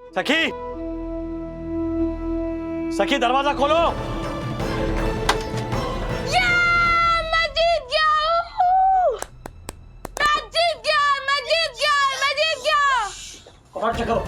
सखी, सखी दरवाजा खोलो। मैं जीत गया हूँ। मैं जीत गया। और चेक करो।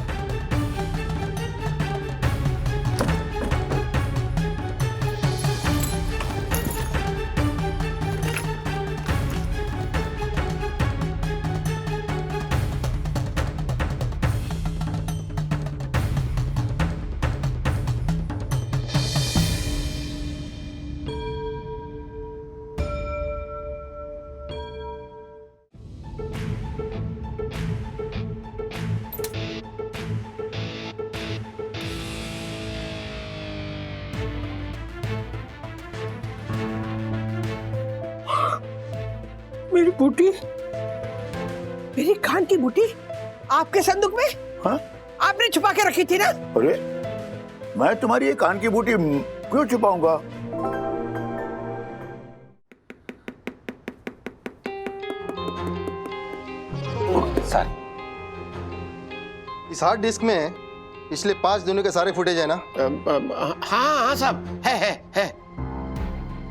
मेरी बूटी, मेरी खान की बूटी आपके संदूक में? हाँ? आपने छुपा के रखी थी ना? अरे मैं तुम्हारी ये कान की बूटी क्यों छुपाऊंगा? सर, इस हार्ड डिस्क में पिछले 5 दिनों के सारे फुटेज है ना? हाँ हाँ साहब, है।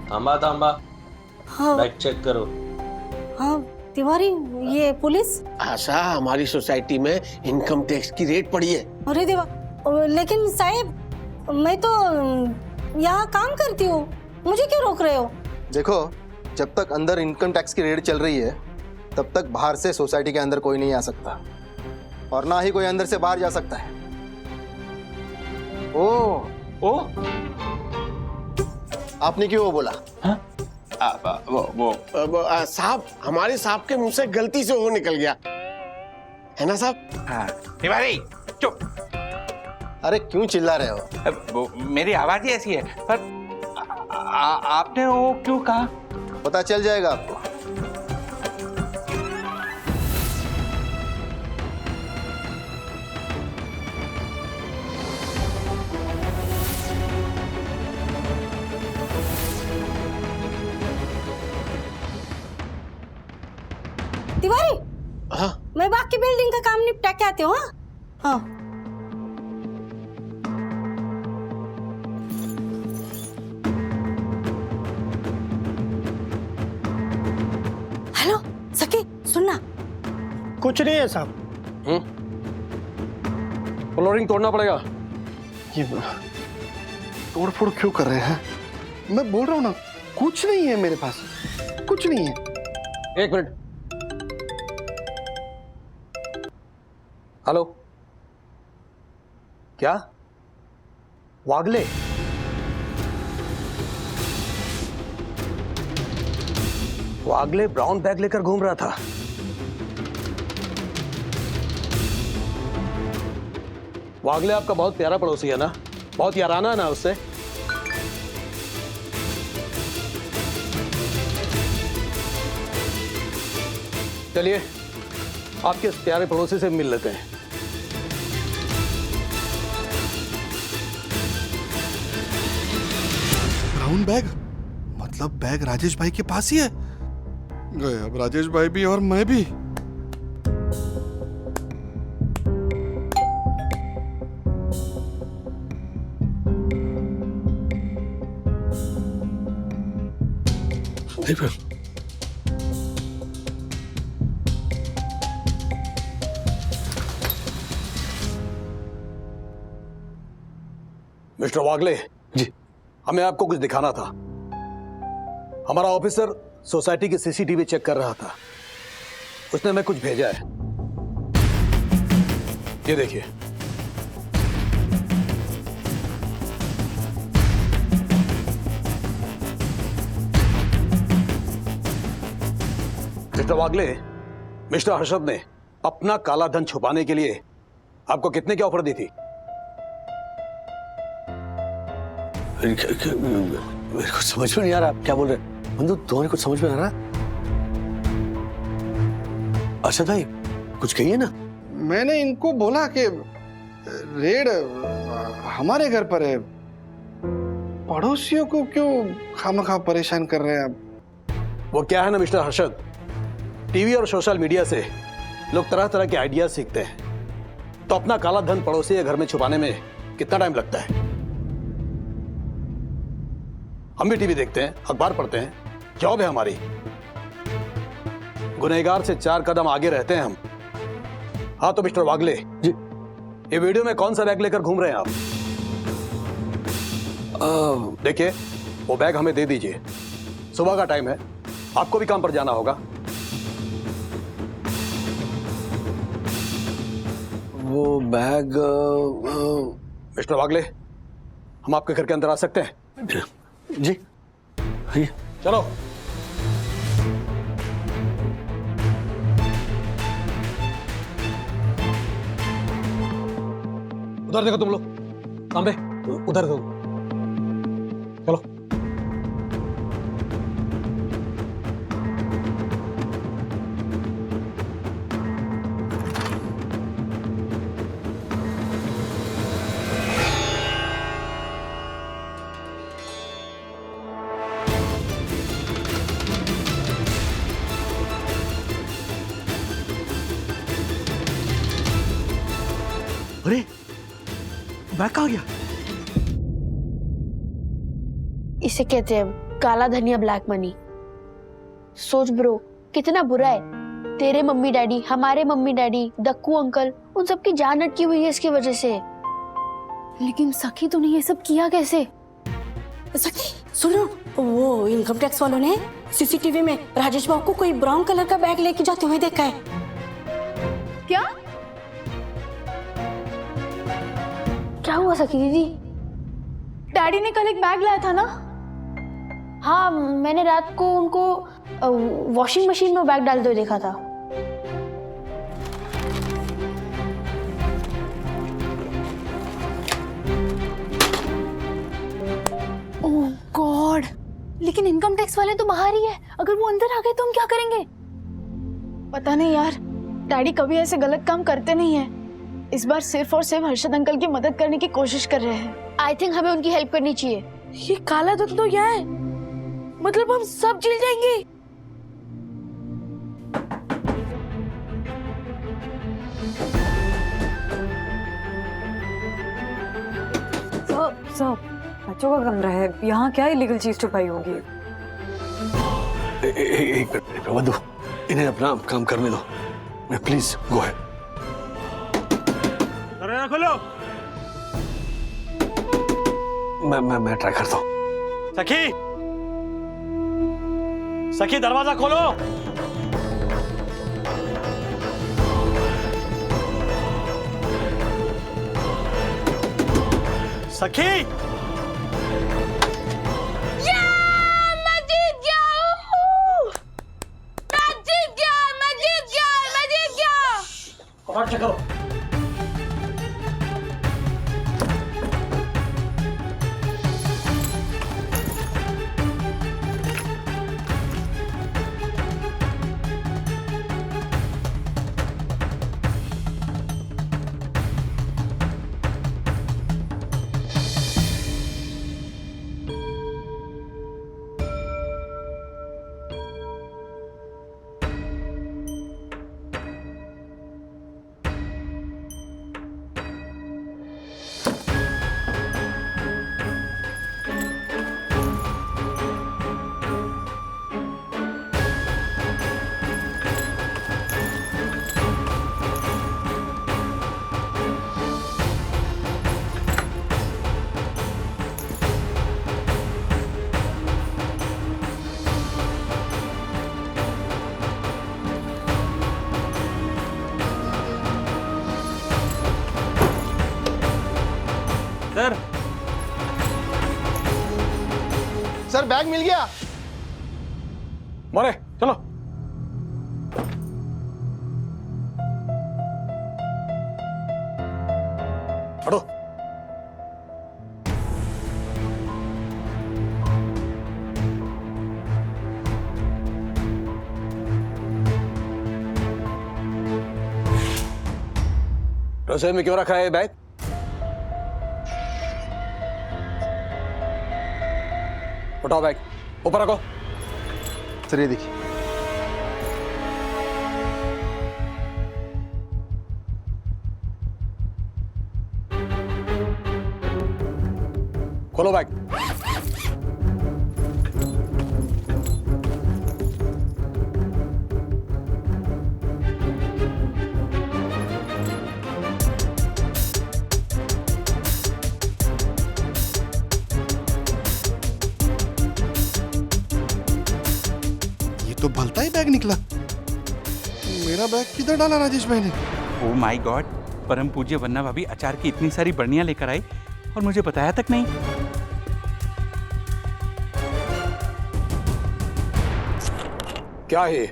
तांबा तांबा, हाँ बैग चेक करो। हाँ तिवारी, ये पुलिस? आशा, हमारी सोसाइटी में इनकम टैक्स की रेट पड़ी है। अरे देवा, लेकिन साहब मैं तो यहाँ काम करती हूँ, मुझे क्यों रोक रहे हो? देखो, जब तक अंदर इनकम टैक्स की रेट चल रही है तब तक बाहर से सोसाइटी के अंदर कोई नहीं आ सकता और ना ही कोई अंदर से बाहर जा सकता है। ओ आपने क्यों वो बोला? साहब, हमारे साहब के मुंह से गलती से वो निकल गया है ना साहब? तिवारी चुप। अरे क्यों चिल्ला रहे हो? मेरी आवाज ही ऐसी है, पर आपने वो क्यों कहा? पता चल जाएगा आपको। तिवारी, हाँ? मैं बाकी बिल्डिंग का काम निपटा के आती हूँ। हाँ हेलो सखी, सुनना। कुछ नहीं है साहब। फ्लोरिंग तोड़ना पड़ेगा। ये तोड़ फोड़ क्यों कर रहे हैं? मैं बोल रहा हूँ ना, कुछ नहीं है मेरे पास, कुछ नहीं है। 1 मिनट। हेलो, क्या वागले? वागले ब्राउन बैग लेकर घूम रहा था। वागले आपका बहुत प्यारा पड़ोसी है ना? बहुत याराना है ना उससे? चलिए आपके इस प्यारे पड़ोसी से मिल लेते हैं। ब्राउन बैग मतलब बैग राजेश भाई के पास ही है। गए अब राजेश भाई भी और मैं भी। मिस्टर वागले जी, हमें आपको कुछ दिखाना था। हमारा ऑफिसर सोसाइटी की सीसीटीवी चेक कर रहा था, उसने हमें कुछ भेजा है। ये देखिए। मिस्टर वागले, मिस्टर हर्षद ने अपना काला धन छुपाने के लिए आपको कितने की ऑफर दी थी? मेरे को समझ में नहीं आ रहा क्या बोल रहे हैं। बंधु, तुम्हारे कुछ समझ में आ रहा? अच्छा भाई, कुछ कहिए ना। मैंने इनको बोला कि रेड हमारे घर पर है, पड़ोसियों को क्यों खामखा परेशान कर रहे हैं आप? वो क्या है ना मिस्टर हर्षद, टीवी और सोशल मीडिया से लोग तरह तरह के आइडियाज सीखते हैं। तो अपना काला धन पड़ोसी के घर में छुपाने में कितना टाइम लगता है? हम भी टीवी देखते हैं, अखबार पढ़ते हैं, जॉब है हमारी। गुनहगार से 4 कदम आगे रहते हैं हम। हाँ तो मिस्टर वागले जी, ये वीडियो में कौन सा बैग लेकर घूम रहे हैं आप? देखिए, वो बैग हमें दे दीजिए। सुबह का टाइम है, आपको भी काम पर जाना होगा। वो बैग मिस्टर वागले, हम आपके घर के अंदर आ सकते हैं? जी आइए। चलो। उधर देखो तुम लोग, सामने उधर देखो। चलो। अरे बैग कहाँ गया? इसे कहते हैं काला धनिया, ब्लैक मनी। सोच ब्रो, कितना बुरा है। तेरे मम्मी डैडी, हमारे मम्मी डैडी, दक्कू अंकल, उन सबकी जान अटकी हुई है इसकी वजह से। लेकिन सखी तूने ये सब किया कैसे? सखी सुनो, वो इनकम टैक्स वालों ने सीसीटीवी में राजेश बाबू को कोई ब्राउन कलर का बैग लेके जाते हुए देखा है। क्या क्या हुआ सखी दीदी? डैडी ने कल एक बैग लाया था ना? हाँ, मैंने रात को उनको वॉशिंग मशीन में बैग डालते हुए देखा था। ओह गॉड, लेकिन इनकम टैक्स वाले तो बाहर ही है। अगर वो अंदर आ गए तो हम क्या करेंगे? पता नहीं यार, डैडी कभी ऐसे गलत काम करते नहीं है। इस बार सिर्फ और सिर्फ हर्षद अंकल की मदद करने की कोशिश कर रहे हैं। आई थिंक हमें उनकी हेल्प करनी चाहिए। ये काला धन तो यहाँ है, मतलब हम सब जिल जाएंगे। सब बच्चों का कमरा है, यहाँ क्या इलीगल चीज छुपाई होगी? एक मिनट वधु, इन्हें अपना काम करने दो। प्लीज गो है। खोलो। मैं ट्राई करता हूँ। सखी, सखी दरवाजा खोलो। सखी, मैं जीत गया हूँ। मैं जीत गया, मैं जीत गया, मैं जीत गया। और चेक करो। सर सर बैग मिल गया। मोरे चलो। हटो। रसोई में क्यों रखा है ये बैग? उठाओ बैग, ऊपर रखो। सर ये देखिए, खोलो बैग। ये तो भलता ही बैग निकला। मेरा बैग किधर डाला राजेश भाई ने? ओ माय गॉड, परम पूज्य वन्ना भाभी अचार की इतनी सारी बर्नियां लेकर आई और मुझे बताया तक नहीं। क्या है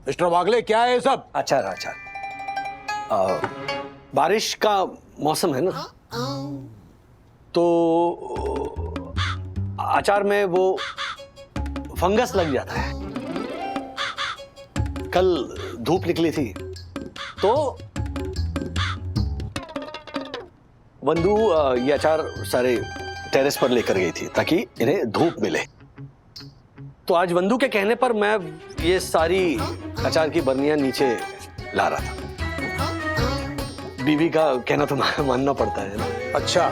मिस्टर वागले, क्या है ये सब? अचार अचार। बारिश का मौसम है ना, तो अचार में वो फंगस लग जाता है। कल धूप निकली थी तो बंधु ये अचार सारे टेरेस पर लेकर गई थी ताकि इन्हें धूप मिले। तो आज बंधु के कहने पर मैं ये सारी अचार की बर्नियां नीचे ला रहा था। बीवी का कहना तो मानना पड़ता है ना। अच्छा,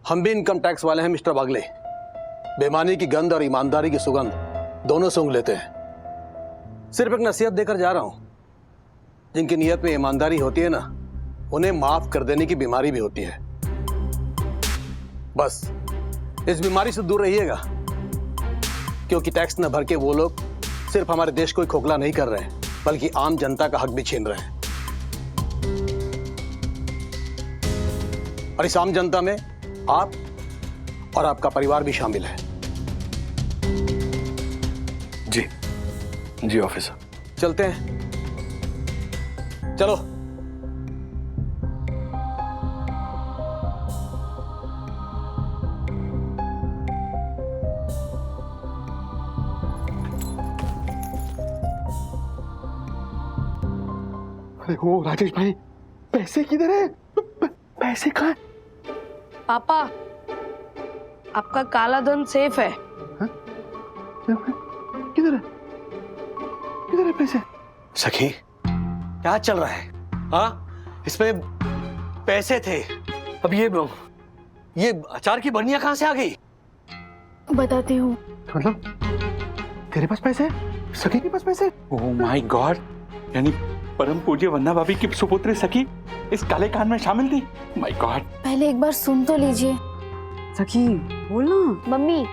हम भी इनकम टैक्स वाले हैं मिस्टर वागले। बेईमानी की गंध और ईमानदारी की सुगंध दोनों सूंघ लेते हैं। सिर्फ एक नसीहत देकर जा रहा हूं, जिनकी नीयत में ईमानदारी होती है ना, उन्हें माफ कर देने की बीमारी भी होती है। बस इस बीमारी से दूर रहिएगा, क्योंकि टैक्स न भर के वो लोग सिर्फ हमारे देश को ही खोखला नहीं कर रहे हैं, बल्कि आम जनता का हक भी छीन रहे हैं। और इस आम जनता में आप और आपका परिवार भी शामिल है। जी जी ऑफिसर। चलते हैं, चलो। अरे ओ राजेश भाई, पैसे किधर है? पैसे कहाँ है? पापा, आपका काला धन सेफ है। किधर है? किधर है पैसे? सखी, क्या चल रहा है? हाँ, इसमें पैसे थे। अब ये अचार की बर्नियां कहां से आ गई? बताती हूँ। मतलब तेरे पास पैसे है? सखी के पास पैसे? ओह माय गॉड, यानी परम पूज्य वन्ना भाभी की सुपुत्री सखी इस काले कान में शामिल थी। My God. पहले एक बार सुन तो लीजिए। सखी बोल ना। मम्मी,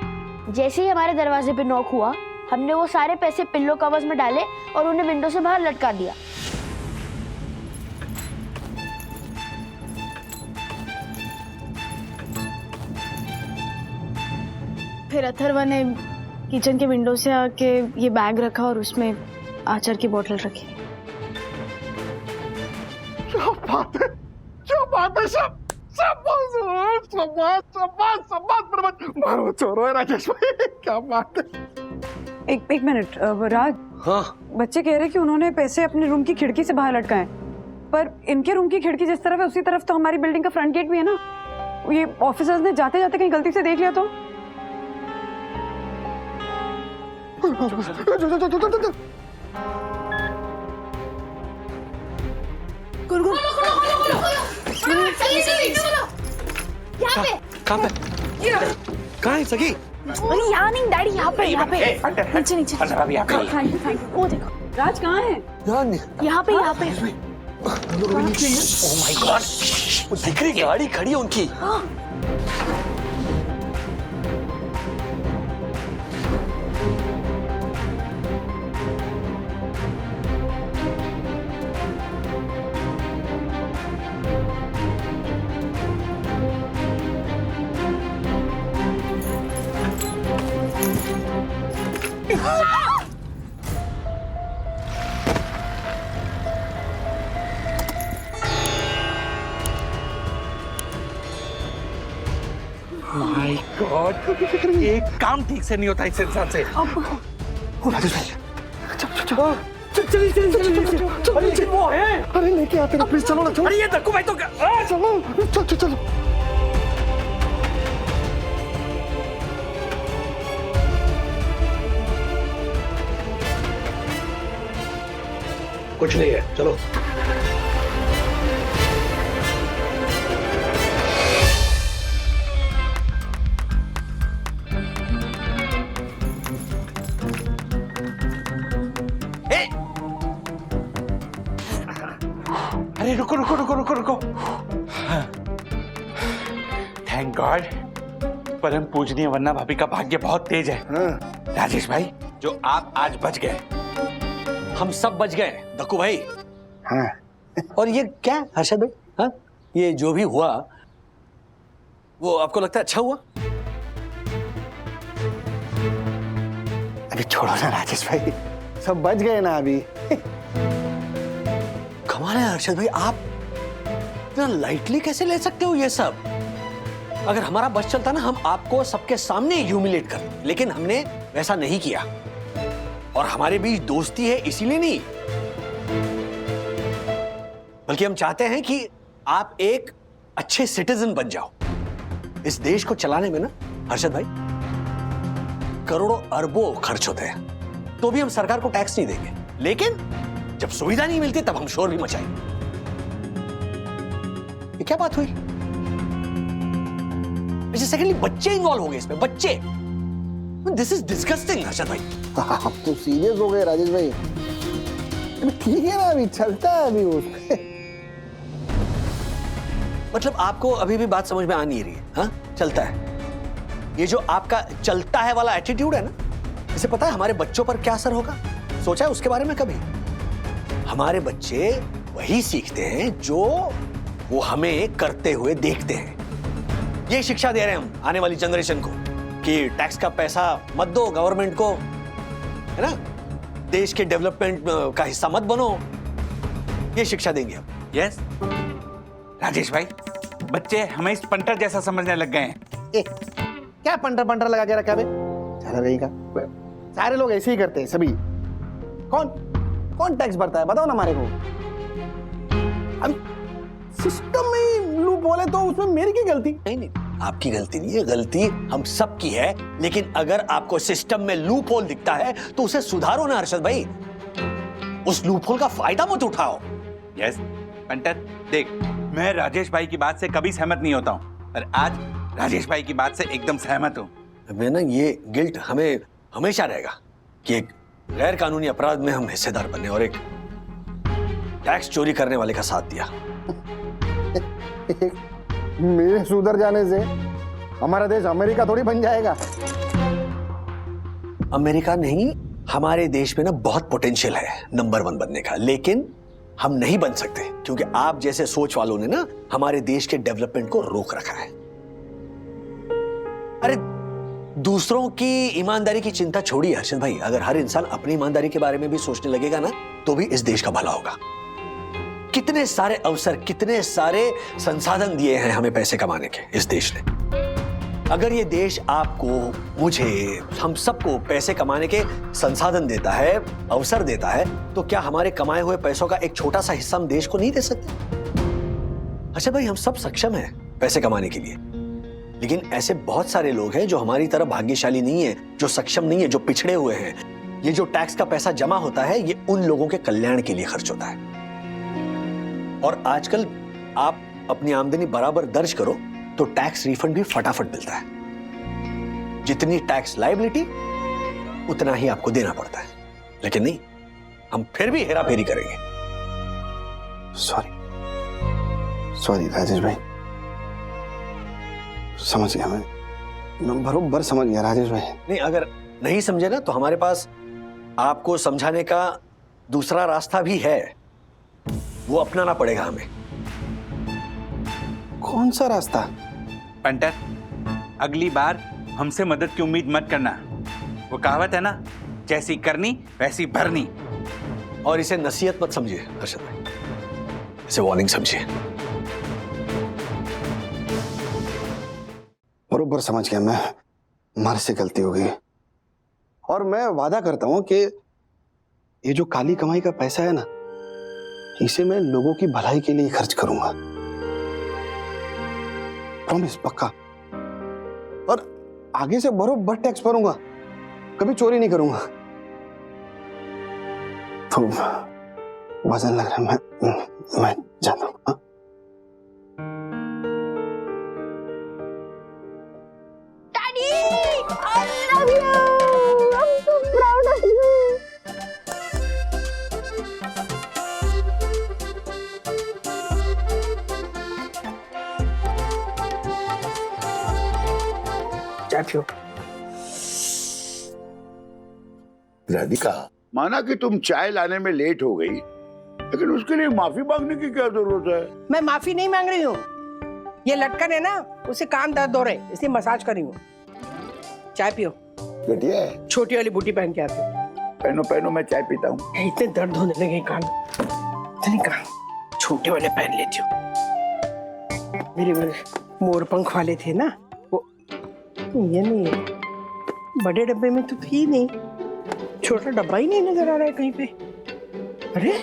जैसे ही हमारे दरवाजे पे नॉक हुआ, हमने वो सारे पैसे पिल्लो कवर्स में डाले और उन्हें विंडो से बाहर लटका दिया। फिर अथर्व ने किचन के विंडो से आके ये बैग रखा और उसमें आचार की बोतल रखी। क्या बात है? क्या बात है? सब मारो चोरो है राजेश भाई, क्या बात है? एक मिनट राज। हाँ, बच्चे कह रहे हैं कि उन्होंने पैसे अपने रूम की खिड़की से बाहर लटकाए, पर इनके रूम की खिड़की जिस तरफ है उसी तरफ तो हमारी बिल्डिंग का फ्रंट गेट भी है ना। ये ऑफिसर्स ने जाते जाते कहीं गलती से देख लिया तो? कहाँ पे? कहाँ है सखी? अरे यहाँ नहीं डैडी, यहाँ पे नीचे नीचे। अभी आप वो देखो राज कहाँ है? यहाँ पे। ओह माय गॉड, वो दिख रही गाड़ी खड़ी है उनकी। माय गॉड, एक काम ठीक से नहीं होता इस इंसान से। राजेश भाई, चल वो है। अरे लेके आते ना प्लीज, चलो ना, चलो। अरे ये धक्कू भाई तो चलो चलो। कुछ नहीं है, चलो। अरे रुको रुको रुको रुको रुको। थैंक गॉड, परम पूजनीय वन्ना भाभी का भाग्य बहुत तेज है। राजेश भाई, जो आप आज बच गए। हम सब बच गए दक्कू भाई। हाँ। और ये क्या हर्षद भाई, हाँ, ये जो भी हुआ वो आपको लगता है अच्छा हुआ? अभी छोड़ो ना राजेश भाई, सब बच गए ना अभी। कमाल है हर्षद भाई, आप इतना लाइटली कैसे ले सकते हो ये सब? अगर हमारा बस चलता ना, हम आपको सबके सामने ह्यूमिलेट करते, लेकिन हमने वैसा नहीं किया। और हमारे बीच दोस्ती है इसीलिए नहीं, बल्कि हम चाहते हैं कि आप एक अच्छे सिटीजन बन जाओ। इस देश को चलाने में ना हर्षद भाई करोड़ों अरबों खर्च होते हैं, तो भी हम सरकार को टैक्स नहीं देंगे, लेकिन जब सुविधा नहीं मिलती तब हम शोर भी मचाएंगे। ये क्या बात हुई? सेकेंडली बच्चे इन्वॉल्व हो गए इसमें, बच्चे। दिस इज डिस्गस्टिंग हर्षद भाई। आप तो सीरियस हो गए राजेश भाई। ठीक है ना, अभी चलता है अभी उसमें। मतलब आपको अभी भी बात समझ में आ नहीं रही है? हाँ, चलता है। ये जो आपका चलता है वाला एटीट्यूड है ना, इसे पता है हमारे बच्चों पर क्या असर होगा? सोचा है उसके बारे में कभी? हमारे बच्चे वही सीखते हैं जो वो हमें करते हुए देखते हैं। ये शिक्षा दे रहे हैं हम आने वाली जनरेशन को कि टैक्स का पैसा मत दो गवर्नमेंट को, है ना, देश के डेवलपमेंट का हिस्सा मत बनो। ये शिक्षा देंगे हम। यस राजेश भाई, बच्चे हमें इस पंटर जैसा समझने लग गए हैं। क्या पंटर पंटर लगा के रखा बे? चला रही का, सारे लोग ऐसे ही करते हैं सभी। कौन कौन टैक्स भरता है बताओ ना हमारे को। अब सिस्टम में लूप होल है तो उसमें मेरी क्या गलती? नहीं, आपकी गलती नहीं है, गलती हम सब की है। लेकिन अगर आपको सिस्टम में लूप होल दिखता है तो उसे सुधारो ना हर्षद भाई, उस लूप होल का फायदा मत उठाओ। यस पंटर, देख मैं राजेश भाई की बात से कभी सहमत नहीं होता हूँ, पर आज राजेश भाई की बात से एकदम सहमत हूँ। हमें ना ये गिल्ट हमें हमेशा रहेगा कि एक गैर कानूनी अपराध में हम हिस्सेदार बने और एक टैक्स चोरी करने वाले का साथ दिया। मेरे सुधर जाने से हमारा देश अमेरिका थोड़ी बन जाएगा। अमेरिका नहीं, हमारे देश में ना बहुत पोटेंशियल है नंबर 1 बनने का, लेकिन हम नहीं बन सकते क्योंकि आप जैसे सोच वालों ने ना हमारे देश के डेवलपमेंट को रोक रखा है। अरे दूसरों की ईमानदारी की चिंता छोड़िए हर्षद भाई, अगर हर इंसान अपनी ईमानदारी के बारे में भी सोचने लगेगा ना तो भी इस देश का भला होगा। कितने सारे अवसर, कितने सारे संसाधन दिए हैं हमें पैसे कमाने के इस देश ने। अगर ये देश आपको, मुझे, हम सबको पैसे कमाने के संसाधन देता है, अवसर देता है, तो क्या हमारे कमाए हुए पैसों का एक छोटा सा हिस्सा हम देश को नहीं दे सकते? अच्छा भाई, हम सब सक्षम हैं पैसे कमाने के लिए, लेकिन ऐसे बहुत सारे लोग हैं जो हमारी तरह भाग्यशाली नहीं है, जो सक्षम नहीं है, जो पिछड़े हुए हैं। ये जो टैक्स का पैसा जमा होता है ये उन लोगों के कल्याण के लिए खर्च होता है। और आजकल आप अपनी आमदनी बराबर दर्ज करो तो टैक्स रिफंड भी फटाफट मिलता है। जितनी टैक्स लायबिलिटी उतना ही आपको देना पड़ता है, लेकिन नहीं, हम फिर भी हेरा फेरी करेंगे। सॉरी राजेश भाई, समझ गया मैं बरोबर समझ गया राजेश भाई। नहीं, अगर नहीं समझे ना तो हमारे पास आपको समझाने का दूसरा रास्ता भी है, वो अपनाना पड़ेगा हमें। कौन सा रास्ता? पंटर, अगली बार हमसे मदद की उम्मीद मत करना। वो कहावत है ना, जैसी करनी वैसी भरनी। और इसे नसीहत मत समझिए हर्षद भाई, इसे वार्निंग समझिए। बरोबर समझ गया मैं, हमारे से गलती हो गई। और मैं वादा करता हूं कि ये जो काली कमाई का पैसा है ना, इसे मैं लोगों की भलाई के लिए खर्च करूंगा। प्रॉमिस, पक्का। और आगे से बरोबर टैक्स भरूंगा, कभी चोरी नहीं करूंगा। तो वजन लग रहा है, मैं जाता हूं। Daddy, I love you. I'm so proud of you. चाय पियो। राधिका, माना कि तुम चाय लाने में लेट हो गई, लेकिन उसके लिए माफी मांगने की क्या जरूरत है? मैं माफी नहीं मांग रही हूँ, ये लटकन है ना, उसे कान दर्द हो रहे, इसलिए मसाज कर रही हूँ। चाय पियो। घटिया है। छोटी वाली बूटी पहन के आती हूँ। पहनो पहनो, मैं चाय पीता हूँ। इतने दर्द होने लगे कान, इतनी कान छोटे वाले पहन लेती हूँ। मेरे मोर पंख वाले थे ना, वो ये नहीं है, बड़े डब्बे में तो थी नहीं, छोटा डब्बा ही नहीं नजर आ रहा है कहीं पे। अरे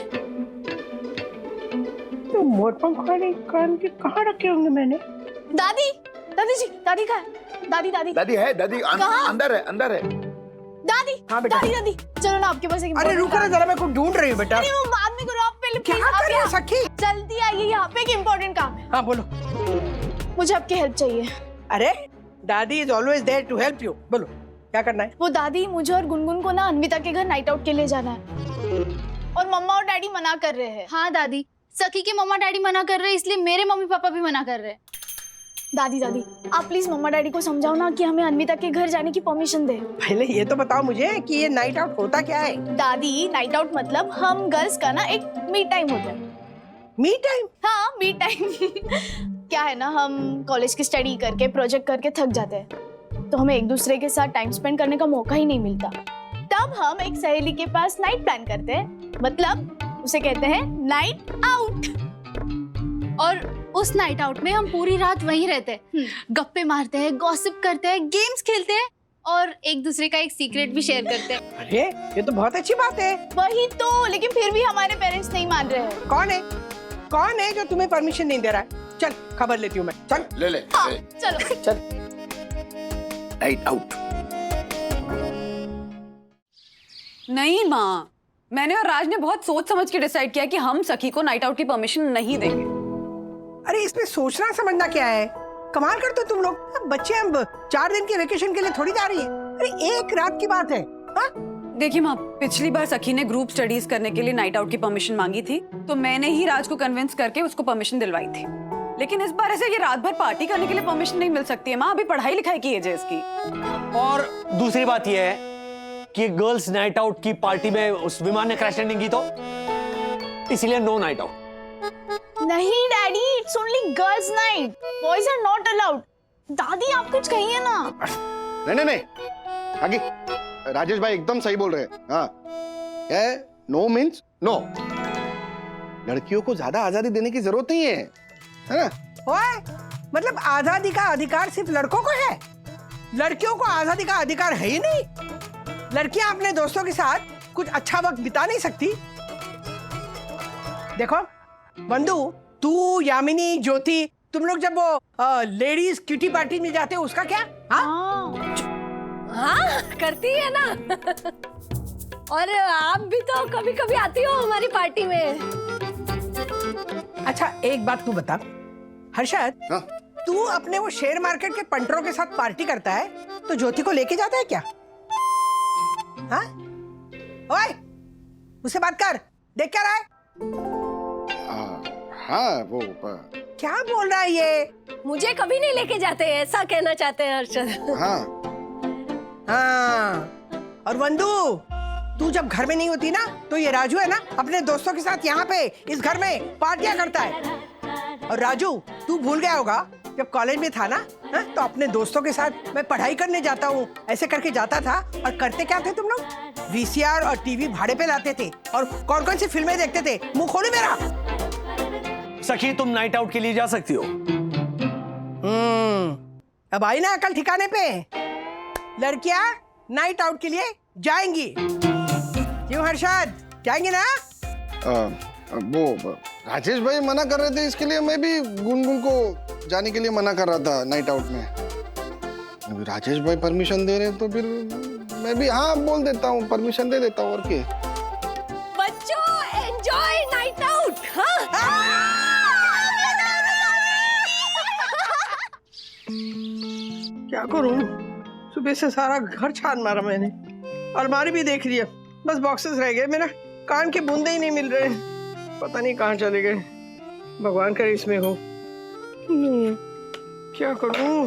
तो मोर पंख वाले कान के कहाँ रखे होंगे मैंने? दादी, दादी जी, दादी कहाँ है? दादी, दादी, दादी है, दादी कहाँ? अंदर है, अंदर है। दादी, हाँ बेटा। दादी, दादी, चलो ना आपके पास एक अरे रुको ना जरा, मैं को ढूंढ रही हूँ बेटा। अरे वो बाद में करो, आप पहले क्या please, कर आप रही है यहाँ- सखी? जल्दी आइए, यहाँ पे एक इम्पोर्टेंट काम है। हाँ बोलो। मुझे आपकी हेल्प चाहिए। अरे दादी is always there to help you. बोलो क्या करना है? वो दादी, मुझे और गुनगुन को ना अन्विता के घर नाइट आउट के लिए जाना है, और मम्मा और डैडी मना कर रहे हैं। हाँ दादी, सखी के मम्मा डैडी मना कर रहे हैं, इसलिए मेरे मम्मी पापा भी मना कर रहे हैं। दादी, दादी, आप प्लीज मम्मा डैडी को समझाओ ना कि हमें अन्विता के घर जाने की परमिशन दे। पहले ये तो बताओ मुझे कि ये नाइट आउट होता क्या है? दादी, नाइट आउट मतलब हम गर्ल्स का ना एक मी टाइम होता है। Me time? हाँ, मी टाइम। क्या है ना, हम कॉलेज की स्टडी करके, प्रोजेक्ट करके थक जाते हैं, तो हमें एक दूसरे के साथ टाइम स्पेंड करने का मौका ही नहीं मिलता। तब हम एक सहेली के पास नाइट प्लान करते हैं, मतलब उसे कहते हैं नाइट आउट। और उस नाइट आउट में हम पूरी रात वहीं रहते हैं, गप्पे मारते हैं, गॉसिप करते हैं, गेम्स खेलते हैं, और एक दूसरे का एक सीक्रेट भी शेयर करते हैं। अरे ये तो बहुत अच्छी बात है। वही तो, लेकिन फिर भी हमारे पेरेंट्स नहीं मान रहे हैं। कौन है? कौन है जो तुम्हें परमिशन नहीं दे रहा है? चल खबर लेती हूँ मैं। चल ले ले, हाँ, ले। चलो। चल। Night out. नहीं माँ, मैंने और राज ने बहुत सोच समझ के डिसाइड किया कि हम सखी को नाइट आउट की परमिशन नहीं देंगे। अरे इसमें सोचना समझना क्या है? कमाल करते हो तुम लोग। अब बच्चे हम 4 दिन के वेकेशन के लिए थोड़ी जा रही है। अरे एक रात की बात है। हाँ? देखिए माँ, पिछली बार सखी ने ग्रुप स्टडीज करने के लिए नाइट आउट की परमिशन मांगी थी, तो मैंने ही राज को कन्विंस करके उसको परमिशन दिलवाई थी। लेकिन इस बार ऐसे ये रात भर पार्टी करने के लिए परमिशन नहीं मिल सकती है माँ, अभी पढ़ाई लिखाई की एज है इसकी। और दूसरी बात यह है कि गर्ल्स नाइट आउट की पार्टी में उस विमान ने क्रैश लैंडिंग की, तो इसीलिए नो नाइट आउट। नहीं daddy, it's only girls night, boys are not allowed. दादी आप कुछ कहिए ना। नहीं नहीं नहीं, आगे राजेश भाई एकदम सही बोल रहे हैं। हाँ, क्या है? No means no. लड़कियों को ज्यादा आजादी देने की जरूरत नहीं है ना? ओए, मतलब आजादी का अधिकार सिर्फ लड़कों को है? लड़कियों को आजादी का अधिकार है ही नहीं? लड़कियां अपने दोस्तों के साथ कुछ अच्छा वक्त बिता नहीं सकती? देखो बंधु, तू, यामिनी, ज्योति, तुम लोग जब वो लेडीज क्यूटी पार्टी में जाते हो उसका क्या? हाँ हाँ करती है ना। और आप भी तो कभी कभी आती हो हमारी पार्टी में। अच्छा एक बात तू बता हर्षद, हाँ? तू अपने वो शेयर मार्केट के पंटरों के साथ पार्टी करता है तो ज्योति को लेके जाता है क्या? हाँ? ओए, उससे बात कर, देख क्या रहा है? हाँ वो क्या बोल रहा है ये? मुझे कभी नहीं लेके जाते, ऐसा कहना चाहते हैं हर्षद। हाँ हाँ, और वंदू, तू जब घर में नहीं होती ना तो ये राजू है ना अपने दोस्तों के साथ यहाँ पे इस घर में पार्टियां करता है। और राजू, तू भूल गया होगा जब कॉलेज में था ना, तो अपने दोस्तों के साथ मैं पढ़ाई करने जाता हूँ ऐसे करके जाता था। और करते क्या थे तुम लोग? वीसीआर और टीवी भाड़े पे लाते थे और कौन कौन सी फिल्में देखते थे? मुंह खोलो मेरा। सखी तुम नाइट आउट के लिए जा सकती हो। अब आई ना अकल ठिकाने पे। लड़कियां नाइट आउट के लिए जाएंगी, क्यों हर्षद? जाएंगी ना? वो राजेश भाई मना कर रहे थे, इसके लिए मैं भी गुनगुन को जाने के लिए मना कर रहा था नाइट आउट में। अभी राजेश भाई परमिशन दे रहे हैं तो फिर मैं भी हाँ बोल देता हूँ, परमिशन दे देता हूँ। और क्या बच्चों, एंजॉय नाइट आउट। क्या करूं, सुबह से सारा घर छान मारा मैंने, अलमारी भी देख लिया, बस बॉक्सेस रह गए। मेरा कान के बूंदे ही नहीं मिल रहे, पता नहीं कहाँ चले गए। भगवान करे इसमें हो। क्या करूं?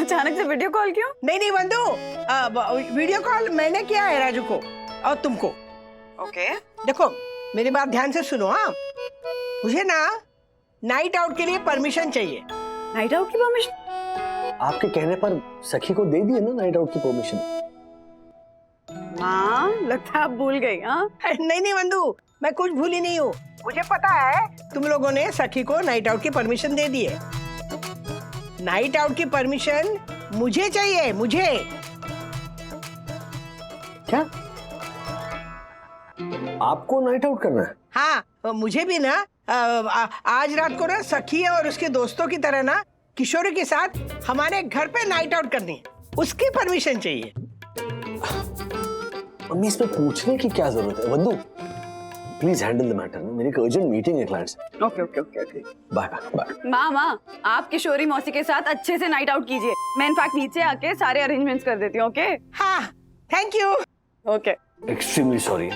अचानक से वीडियो कॉल क्यों? नहीं नहीं बंधु, वीडियो कॉल मैंने किया है राजू को और तुमको। ओके। देखो मेरी बात ध्यान से सुनो। हाँ, मुझे ना नाइट आउट के लिए परमिशन चाहिए। नाइट आउट की परमिशन? आपके कहने पर सखी को दे दिए ना नाइट आउट की परमिशन। माँ, लगता है आप भूल गई। हाँ, नहीं नहीं बंधु, मैं कुछ भूली नहीं हूँ। मुझे पता है तुम लोगों ने सखी को नाइट आउट की परमिशन दे दी है। नाइट आउट की परमिशन मुझे चाहिए, मुझे। क्या आपको नाइट आउट करना है? हाँ, मुझे भी ना आज रात को ना सखी और उसके दोस्तों की तरह ना किशोरी के साथ हमारे घर पे नाइट आउट करनी है, उसकी परमिशन चाहिए। मम्मी, इसमें पूछने की क्या जरूरत है? Vandu, please handle the matter. मेरी एक अर्जेंट मीटिंग है clients. Okay okay okay okay. Bye bye. माँ, आप किशोरी मौसी के साथ अच्छे से नाइट आउट कीजिए। मैं इनफैक्ट नीचे आके सारे अरेंजमेंट्स कर देती हूँ। ओके? हाँ, thank you. Okay. Extremely sorry.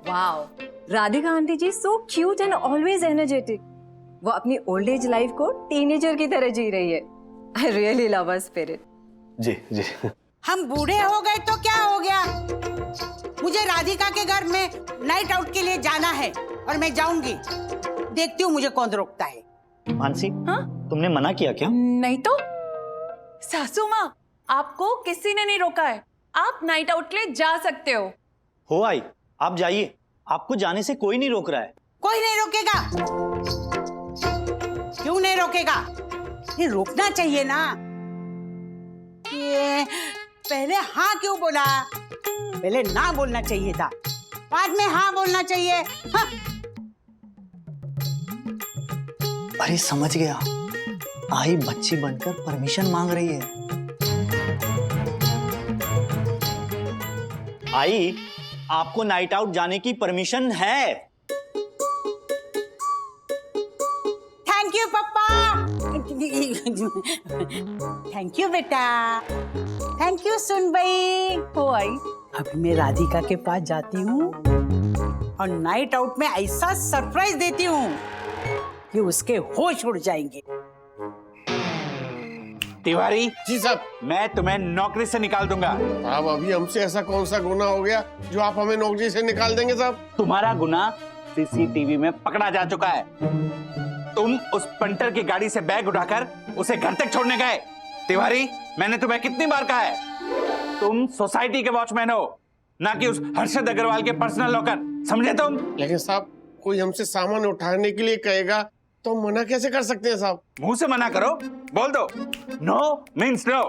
Wow, Radhika aunty ji so cute and always energetic. वो अपनी ओल्ड एज लाइफ को टीनेजर की तरह जी रही है। I really love her spirit. जी जी। हम बूढ़े हो गए तो क्या हो गया? मुझे राधिका के घर में नाइट आउट के लिए जाना है और मैं जाऊंगी। देखती हूँ मुझे कौन रोकता है। मानसी, हाँ? तुमने मना किया क्या? नहीं तो सासू माँ, आपको किसी ने नहीं रोका है। आप नाइट आउट के लिए जा सकते हो आई, आप जाइए, आपको जाने से कोई नहीं रोक रहा है। कोई नहीं रोकेगा। क्यों नहीं रोकेगा? ये रोकना चाहिए ना। ये पहले हाँ क्यों बोला? पहले ना बोलना चाहिए था, बाद में हाँ बोलना चाहिए। हाँ। अरे समझ गया, आई बच्ची बनकर परमिशन मांग रही है। आई, आपको नाइट आउट जाने की परमिशन है। थैंक यू पापा। थैंक यू बेटा। थैंक यू सुनबई। हो आई। अभी मैं राधिका के पास जाती हूँ और नाइट आउट में ऐसा सरप्राइज देती हूँ कि उसके होश उड़ जाएंगे। तिवारी जी साहब। मैं तुम्हें नौकरी से निकाल दूंगा। साहब, अभी हमसे ऐसा कौन सा गुनाह हो गया जो आप हमें नौकरी से निकाल देंगे साहब? तुम्हारा गुनाह सीसीटीवी में पकड़ा जा चुका है। तुम उस पंटर की गाड़ी से बैग उठाकर उसे घर तक छोड़ने गए। तिवारी, मैंने तुम्हें कितनी बार कहा है, तुम सोसाइटी के वॉचमैन हो, ना कि उस हर्षद अग्रवाल के पर्सनल लॉकर, समझे तुम? लेकिन साहब, कोई हमसे सामान उठाने के लिए कहेगा तो हम मना कैसे कर सकते हैं साहब? मुंह से मना करो, बोल दो नो मीन्स नो।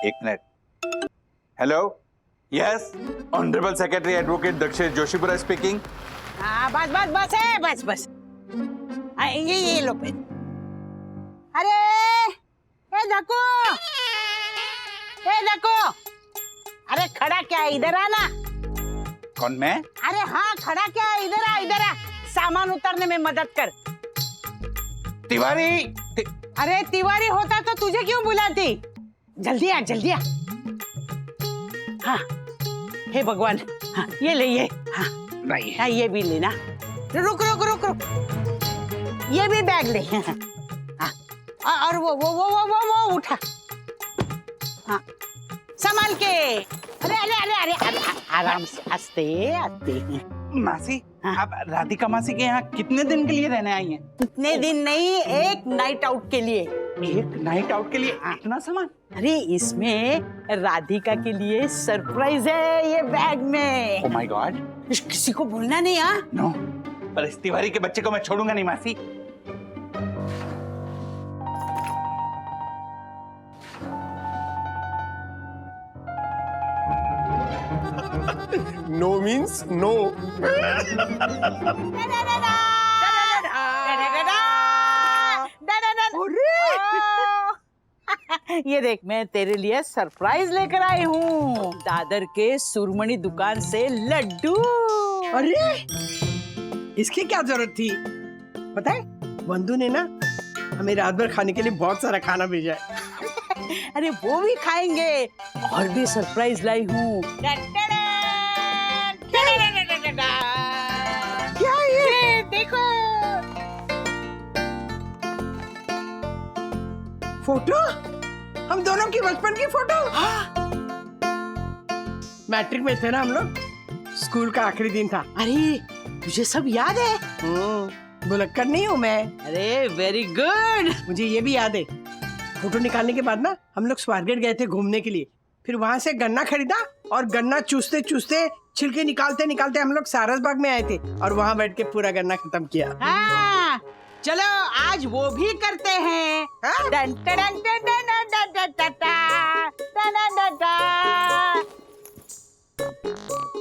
एक minute. Hello, yes, honourable secretary advocate दक्षिण जोशीपुरा स्पीकिंग। हाँ, बस बस बस है, बस बस। ये लो पेन। अरे देखो, देखो। अरे खड़ा क्या है, इधर आना। कौन, मैं? अरे हाँ, खड़ा क्या है, इधर आ, इधर आ। सामान उतारने में मदद कर। तिवारी। अरे तिवारी होता तो तुझे क्यों बुलाती? जल्दी आ, जल्दी आ। हाँ, हे भगवान। हाँ, ये ले ये। हाँ, ये भी लेना। रुक रुक रुक रुक, ये भी बैग ले। हाँ, और वो उठा। हाँ, संभाल के। अरे अरे अरे अरे, अरे आराम से, आस्ते आस्ते। मासी, आप राधिका मासी के यहाँ कितने दिन के लिए रहने आई हैं? कितने दिन नहीं, एक नाइट आउट के लिए। एक नाइट आउट के लिए इतना सामान? अरे इसमें राधिका के लिए सरप्राइज है, ये बैग में। Oh my God. किसी को बोलना नहीं। हाँ, नो, पर इस तिवारी के बच्चे को मैं छोड़ूंगा नहीं मासी। No means no. ये देख, मैं तेरे लिए सरप्राइज लेकर आई हूँ, दादर के सुरमणि दुकान से लड्डू। अरे इसकी क्या जरूरत थी? पता है, बंधु ने ना हमें रात भर खाने के लिए बहुत सारा खाना भेजा है। अरे वो भी खाएंगे, और भी सरप्राइज लाई हूँ। क्या ये देखो, फोटो? हम दोनों की बचपन की फोटो? मैट्रिक में थे ना हम लोग, स्कूल का आखिरी दिन था। अरे तुझे सब याद है? बुलक्कड़ नहीं हूँ मैं। अरे वेरी गुड। मुझे ये भी याद है, फोटो निकालने के बाद ना हम लोग स्वारगेट गए थे घूमने के लिए। फिर वहां से गन्ना खरीदा और गन्ना चूसते चूसते छिलके निकालते निकालते हम लोग सारस बाग में आए थे और वहां बैठ के पूरा गन्ना खत्म किया। हाँ, चलो आज वो भी करते हैं। Done done done done done done done done done done done.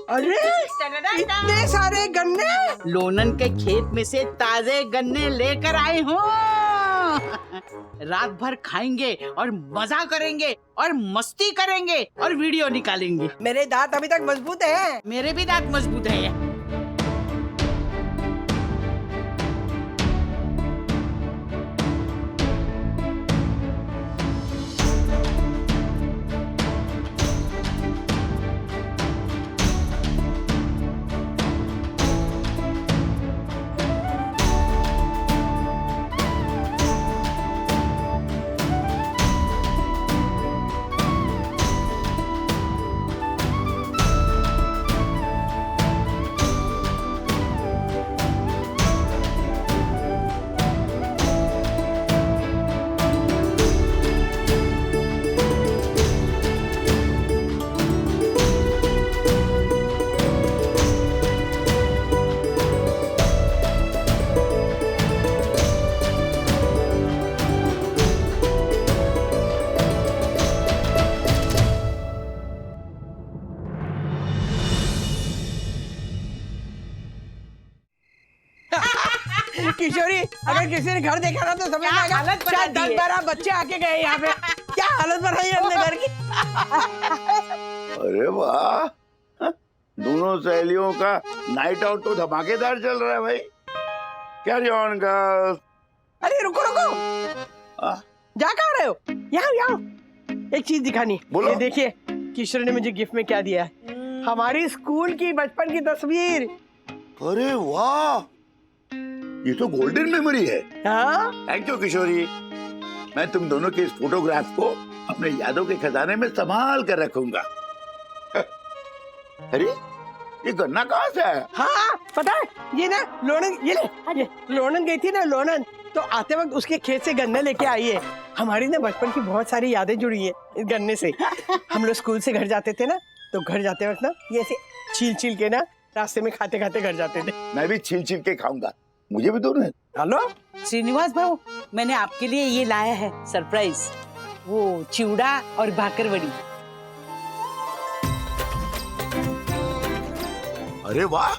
अरे इतने सारे गन्ने! लोनन के खेत में से ताजे गन्ने लेकर आए हूँ। रात भर खाएंगे और मजा करेंगे और मस्ती करेंगे और वीडियो निकालेंगे। मेरे दांत अभी तक मजबूत हैं। मेरे भी दांत मजबूत है। किशोरी, अगर किसी ने घर देखा ना तो समझ में आएगा शायद 10-12 बच्चे आके गए यहाँ पे। क्या हालत बनाई है अपने घर की। अरे वाह, दोनों सहेलियों का नाइट आउट तो धमाकेदार चल रहा है भाई। Carry on girls. अरे रुको रुको, जा कहाँ रहे हो? यहाँ यहाँ एक चीज दिखानी। बोलो। ये देखिए किशोरी ने मुझे गिफ्ट में क्या दिया है, हमारी स्कूल की बचपन की तस्वीर। अरे वाह, ये तो गोल्डन मेमोरी है। हाँ? थैंक यू किशोरी। मैं तुम दोनों के इस फोटोग्राफ को अपने यादों के खजाने में संभाल कर रखूंगा। अरे ये गन्ना कहाँ से आया? हाँ पता है, ये ना लोनन, ये लोनन गई थी ना लोनन, तो आते वक्त उसके खेत से गन्ने लेके आई है। हमारी ना बचपन की बहुत सारी यादें जुड़ी है इस गन्ने से। हम लोग स्कूल से घर जाते थे ना, तो घर जाते वक्त ना ये ऐसे छील छील के ना रास्ते में खाते खाते घर जाते थे। मैं भी छील छील के खाऊंगा, मुझे भी दो ना। हेलो श्रीनिवास भाऊ, मैंने आपके लिए ये लाया है सरप्राइज, वो चिवड़ा और भाकरवड़ी। अरे वाह,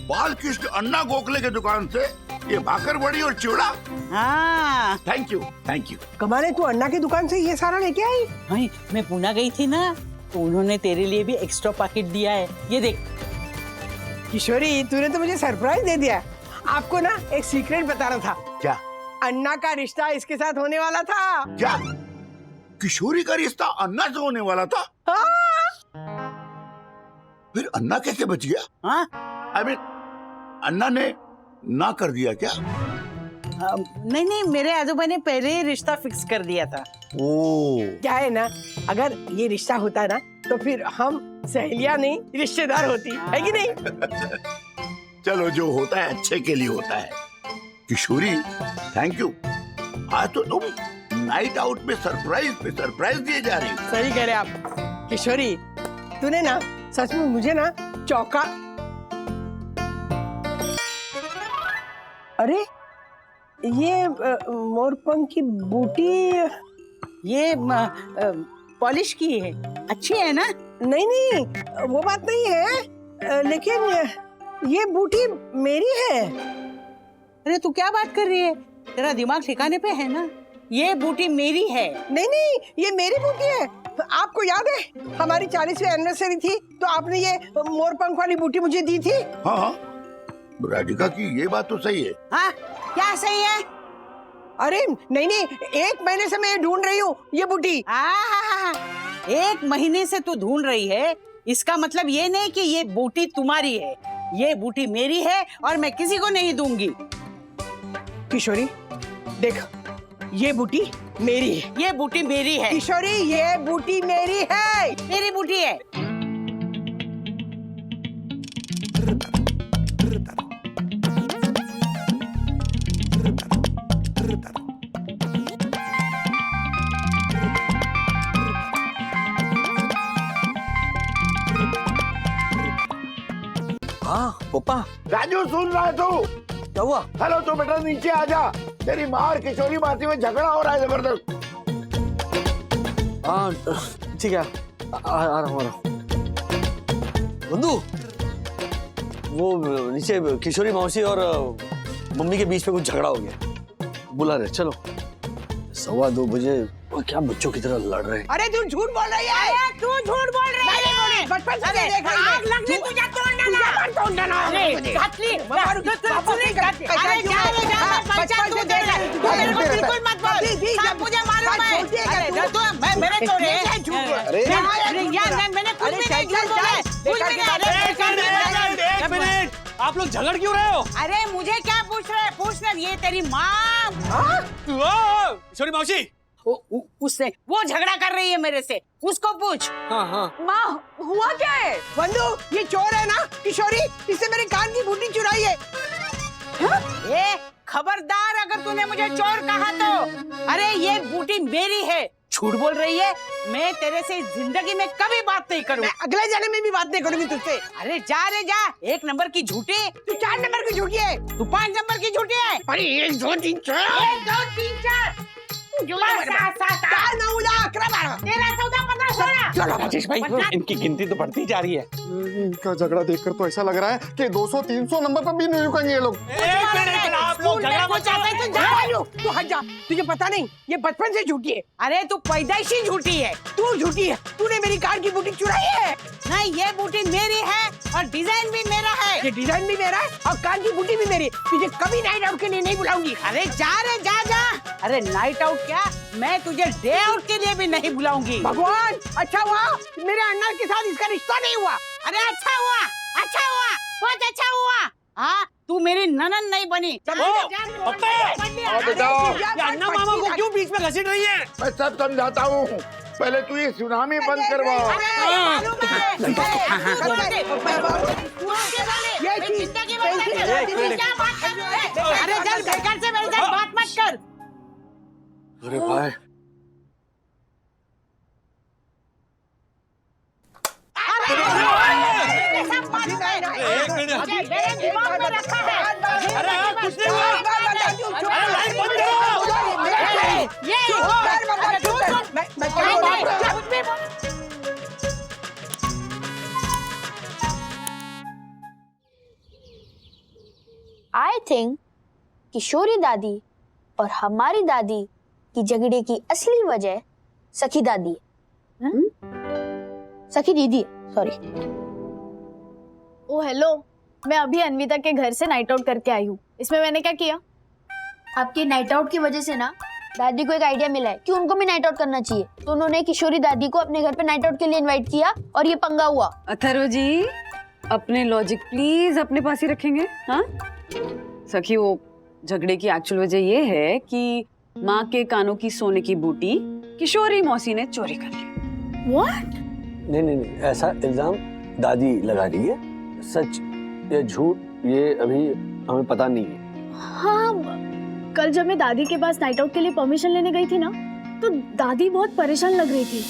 बालकृष्ण अन्ना गोखले की दुकान से ये भाकरवड़ी और चिवड़ा। हाँ थैंक यू थैंक यू। कमाले, तू अन्ना की दुकान से ये सारा लेके आई? भाई मैं पुणे गई थी ना, तो उन्होंने तेरे लिए भी एक्स्ट्रा पैकेट दिया है, ये देख। किशोरी, तूने तो मुझे सरप्राइज दे दिया। आपको ना एक सीक्रेट बताना था। क्या? अन्ना का रिश्ता इसके साथ होने वाला था। क्या? किशोरी का रिश्ता अन्ना से होने वाला था? हाँ? फिर अन्ना कैसे बच गया? हाँ? I mean, अन्ना ने ना कर दिया क्या? नहीं नहीं, मेरे आजोबा ने पहले ही रिश्ता फिक्स कर दिया था। ओह, क्या है ना, अगर ये रिश्ता होता ना तो फिर हम सहेलियां नहीं रिश्तेदार होती, है कि नहीं? चलो जो होता है अच्छे के लिए होता है। किशोरी थैंक यू, आज तो तुम नाइट आउट में सरप्राइज दिए जा रही हो। सही कह रहे आप किशोरी, तूने ना सच में मुझे ना चौका। अरे ये मोरपंख की बूटी, ये पॉलिश की है, अच्छी है ना? नहीं नहीं वो बात नहीं है, लेकिन ये बूटी मेरी है। अरे तू क्या बात कर रही है, तेरा दिमाग ठिकाने पे है ना? ये बूटी मेरी है। नहीं नहीं, ये मेरी बूटी है। आपको याद है हमारी 40वीं एनिवर्सरी थी तो आपने ये मोरपंख वाली बूटी मुझे दी थी। हाँ हाँ, राधिका की ये बात तो सही है। हाँ क्या सही है? अरे नहीं नहीं, 1 महीने से मैं ढूंढ रही हूँ ये बूटी। 1 महीने से तू ढूंढ रही है, इसका मतलब ये नहीं कि ये बूटी तुम्हारी है। ये बूटी मेरी है और मैं किसी को नहीं दूंगी। किशोरी देख, ये बूटी मेरी ये बूटी मेरी है। किशोरी ये बूटी मेरी है, मेरी बूटी है। हाँ पप्पा। राजू सुन रहा है तू? क्या हुआ? हेलो तो बेटा नीचे आ जा, तेरी मार किशोरी मासी में झगड़ा हो रहा है जबरदस्त। हाँ ठीक है, आ रहा हूँ। बंधु, वो नीचे किशोरी मौसी और मम्मी के बीच में कुछ झगड़ा हो गया, बुला रहे। चलो 2:15 बजे। वो क्या बच्चों की तरह लड़ रहे हैं। अरे तू झूठ बोल रही है, तू झूठ बोल रही है। बचपन से देख रही है। आग लगने तुझे तोड़ना ना। अरे घातली, तू सुनी घातली। अरे जा रे जा, बचपन से देख रहा है। तू मेरे को बिल्कुल मत बोल। सब मुझे मालूम है। अरे तू मैं मेरे चोर है। अरे यार मैंने कुछ भी नहीं झूठ बोला है। कुछ भी नहीं। एक मिनट, आप लोग झगड़ क्यों रहे हो? अरे मुझे क्या पूछ रहे? पूछना ये तेरी माँ। किशोरी मौसी, उससे वो झगड़ा कर रही है मेरे से, उसको पूछ। हाँ हाँ। माँ हुआ क्या है? बंधु ये चोर है ना किशोरी, इससे मेरे कान की बूटी चुराई है। ये खबरदार अगर तूने मुझे चोर कहा तो। अरे ये बूटी मेरी है। झूठ बोल रही है। मैं तेरे से जिंदगी में कभी बात नहीं करूँ। अगले जन्म में भी बात नहीं करूंगी तुझसे। अरे जा रे जा, 1 नंबर की झूठी। तू 4 नंबर की झूठी है। तू 5 नंबर की झूठी है। अरे 1 2 3 4 1 2 3 4 7 8 9 10 11 12 13 14 15 16। चलो राजेश भाई, इनकी गिनती तो बढ़ती जा रही है। इनका झगड़ा देखकर तो ऐसा लग रहा है कि 200-300 नंबर पर भी नहीं रुकेंगे ये लोग। आप लोग झगड़ा मत करो। तू हट जा, तुझे पता नहीं ये बचपन से झूठी है। अरे तू पैदाइशी झूठी है। तू झूठी है, तूने मेरी कार की बूटी चुराई है। नहीं ये बूटी मेरी है और डिजाइन भी मेरा है। ये डिजाइन भी मेरा है और कार की बूटी भी मेरी। तुझे कभी नाइट आउट के लिए नहीं बुलाऊंगी। अरे जा रे जा जा। अरे नाइट आउट क्या, मैं तुझे डे आउट के लिए भी नहीं बुलाऊंगी। भगवान अच्छा हुआ मेरे अन्ना के साथ इसका रिश्ता नहीं हुआ। अरे अच्छा हुआ, अच्छा हुआ, बहुत अच्छा हुआ। हाँ तू मेरी ननन नहीं बनी। अन्ना मामा को क्यों बीच में घसीट रही है? मैं सब समझाता हूँ, पहले तू ये सुनामी बंद करवा। अरे चल बेकार से मेरे साथ बात मत कर। अरे भाई, मेरे दिमाग में रखा है। अरे कुछ नहीं हुआ। अरे लाइट बंद आई थिंक किशोरी दादी और हमारी दादी की झगड़े की असली वजह सखी दादी है। सखी दीदी, सॉरी। ओ हेलो, मैं अभी अन्विता के घर से नाइट आउट करके आई हूँ। इसमें मैंने क्या किया? आपके नाइट आउट की वजह से ना दादी को एक आइडिया मिला है कि उनको भी नाइट आउट करना चाहिए, तो उन्होंने किशोरी दादी को अपने घर पे नाइट आउट के लिए इनवाइट किया और ये पंगा हुआ। अथर्व जी, अपने लॉजिक प्लीज अपने पास ही रखेंगे। हाँ सखी, वो झगड़े की एक्चुअल वजह ये है कि माँ के कानों की सोने की बूटी किशोरी मौसी ने चोरी कर ली। What? नहीं, ऐसा इल्जाम दादी लगा रही है। सच या झूठ ये अभी हमें पता नहीं है। हाँ, कल जब मैं दादी के पास नाइट आउट के लिए परमिशन लेने गई थी ना, तो दादी बहुत परेशान लग रही थी।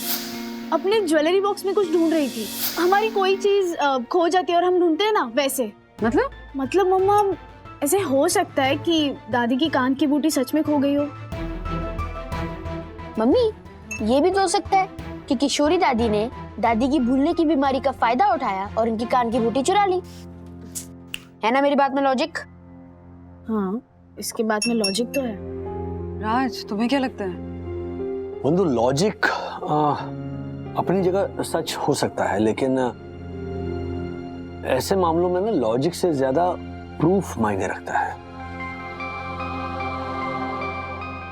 अपने ज्वेलरी बॉक्स में कुछ ढूंढ रही थी। हमारी कोई चीज खो जाती है और हम ढूंढते हैं ना, वैसे। मतलब मम्मा, ऐसे हो सकता है कि दादी की कान की बूटी सच में खो गई हो। मम्मी, ये भी तो हो सकता है कि किशोरी दादी ने दादी की भूलने की बीमारी का फायदा उठाया और इनकी कान की बूटी चुरा ली। है ना मेरी बात में लॉजिक? हाँ, इसकी बात में लॉजिक तो है। राज, तुम्हें क्या लगता है? बंधु, लॉजिक अपनी जगह सच हो सकता है, लेकिन ऐसे मामलों में ना लॉजिक से ज्यादा प्रूफ मायने रखता है।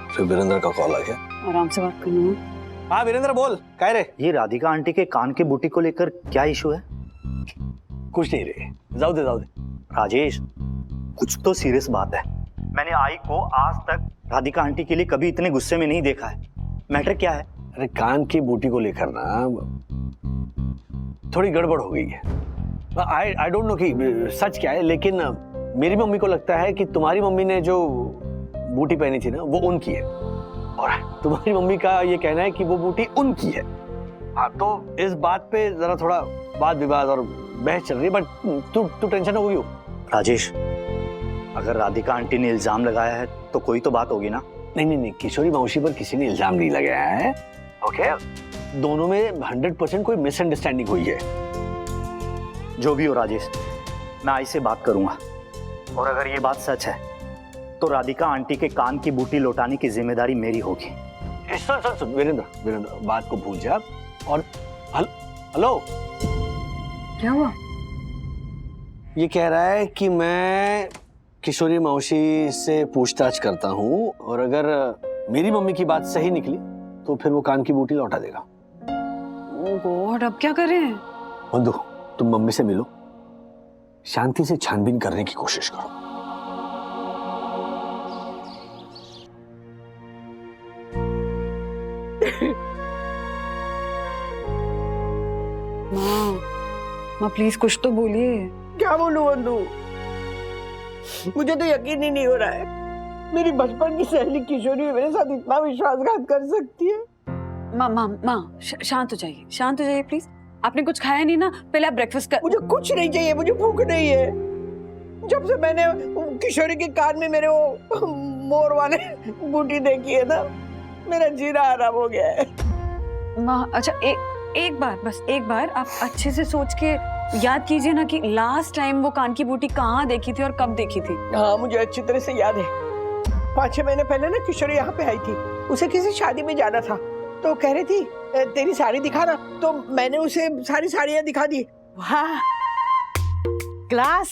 फिर वीरेंद्र का कॉल आ गया। आराम से बात करना। हाँ वीरेंद्र, बोल। कह रहे ये राधिका आंटी के कान की बूटी को लेकर क्या इशू है? कुछ नहीं रे, जाओ दे। राजेश, कुछ तो सीरियस बात है। मैंने आई को आज तक राधिका आंटी के लिए कभी इतने गुस्से में नहीं देखा है। मैटर क्या है? अरे कान की बूटी को लेकर ना थोड़ी गड़बड़ हो गई है। आई डोंट नो कि सच क्या है, लेकिन मेरी मम्मी को लगता है कि तुम्हारी मम्मी ने जो बूटी पहनी थी ना वो उनकी है, और तुम्हारी मम्मी का ये कहना है कि वो बूटी उनकी है। हाँ, तो इस बात पे जरा थोड़ा वाद विवाद और बहस चल रही है, बट तू टेंशन हो गई हो। राजेश, अगर राधिका आंटी ने इल्जाम लगाया है तो कोई तो बात होगी ना? नहीं, किशोरी मौसी पर किसी ने इल्जाम नहीं लगाया है। ओके, दोनों में 100% कोई मिसअंडरस्टैंडिंग हुई है। जो भी हो राजेश, मैं आई से बात करूंगा, और अगर ये बात सच है तो राधिका आंटी के कान की बूटी लौटाने की जिम्मेदारी मेरी होगी। सुन वीरेंद्र, बात को भूल जा। और हेलो, क्या हुआ? ये कह रहा है कि मैं किशोरी मौसी से पूछताछ करता हूँ, और अगर मेरी मम्मी की बात सही निकली तो फिर वो कान की बूटी लौटा देगा। ओह गॉड, अब क्या करें? बंधु, तुम मम्मी से मिलो, शांति से छानबीन करने की कोशिश करो। माँ प्लीज कुछ तो बोलिए। क्या बोलूं बंधु, मुझे तो यकीन ही नहीं हो रहा है मेरी बचपन की सहेली किशोरी मेरे साथ इतना विश्वासघात कर सकती है। माँ शांत हो जाइए प्लीज। आपने कुछ खाया नहीं ना? पहले आप ब्रेकफास्ट कर। मुझे कुछ नहीं चाहिए, मुझे भूख नहीं है। जब से मैंने किशोरी के कान में मेरे वो मोर वाले बूटी देखी है ना, मेरा जीना आराम हो गया है। माँ अच्छा, एक बार आप अच्छे से सोच के याद कीजिए ना कि लास्ट टाइम वो कान की बूटी कहाँ देखी थी और कब देखी थी। हाँ, मुझे अच्छी तरह से याद है। 5-6 महीने पहले ना किशोरी यहाँ पे आई थी। उसे किसी शादी में जाना था, तो कह रही थी तेरी साड़ी दिखाना, तो मैंने उसे सारी साड़ियाँ दिखा दी। वाह क्लास,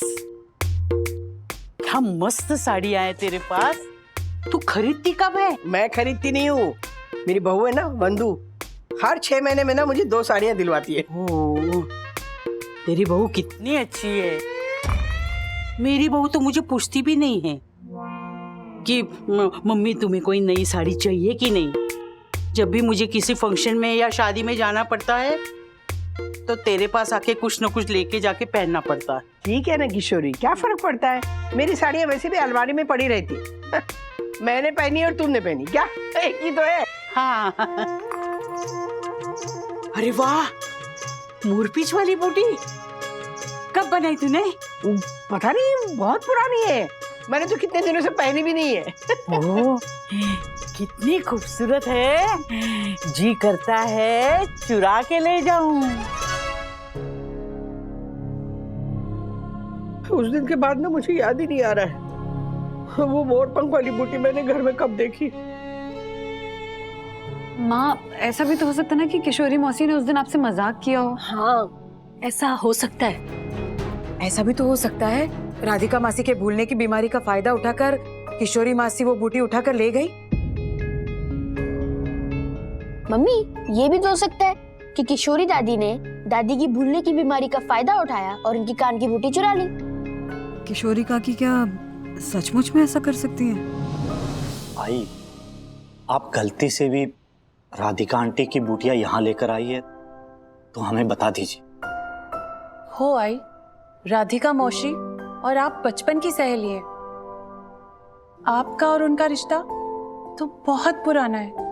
क्या मस्त साड़ियाँ हैं तेरे पास। तू खरीदती कब है? मैं खरीदती नहीं हूँ, मेरी बहू है ना बंधु, हर 6 महीने में ना मुझे 2 साड़ियाँ दिलवाती है। ओह, तेरी बहू कितनी अच्छी है। मेरी बहू तो मुझे पूछती भी नहीं है कि मम्मी तुम्हें कोई नई साड़ी चाहिए कि नहीं। जब भी मुझे किसी फंक्शन में या शादी में जाना पड़ता है तो तेरे पास आके कुछ न कुछ लेके जाके पहनना पड़ता है। ठीक है ना किशोरी, क्या फर्क पड़ता है, मेरी साड़ियाँ वैसे भी अलमारी में पड़ी रहती। मैंने पहनी और तुमने पहनी, क्या एक ही तो है। हाँ अरे वाह, मोरपीच वाली बूटी कब बनाई तूने? पता नहीं, बहुत पुरानी है, मैंने तो कितने दिनों से पहनी भी नहीं है। ओह, कितनी खूबसूरत है, जी करता है चुरा के ले जाऊं। उस दिन के बाद ना मुझे याद ही नहीं आ रहा है वो मोरपंख वाली बूटी मैंने घर में कब देखी। माँ, ऐसा भी तो हो सकता है ना कि किशोरी मौसी ने उस दिन आपसे मजाक किया हो। हाँ, ऐसा हो सकता है। ऐसा भी तो हो सकता है राधिका मासी के भूलने की बीमारी का फायदा उठाकर किशोरी मासी वो बूटी उठाकर ले गई। मम्मी, ये भी तो हो सकता है कि किशोरी दादी ने दादी की भूलने की बीमारी का फायदा उठाया और इनकी कान की बूटी चुरा ली। किशोरी काकी क्या सचमुच में ऐसा कर सकती हैं? भाई, आप गलती से भी राधिका आंटी की बूटियां यहाँ लेकर आई है तो हमें बता दीजिए। हो आई, राधिका मौसी और आप बचपन की सहेली है। आपका और उनका रिश्ता तो बहुत पुराना है।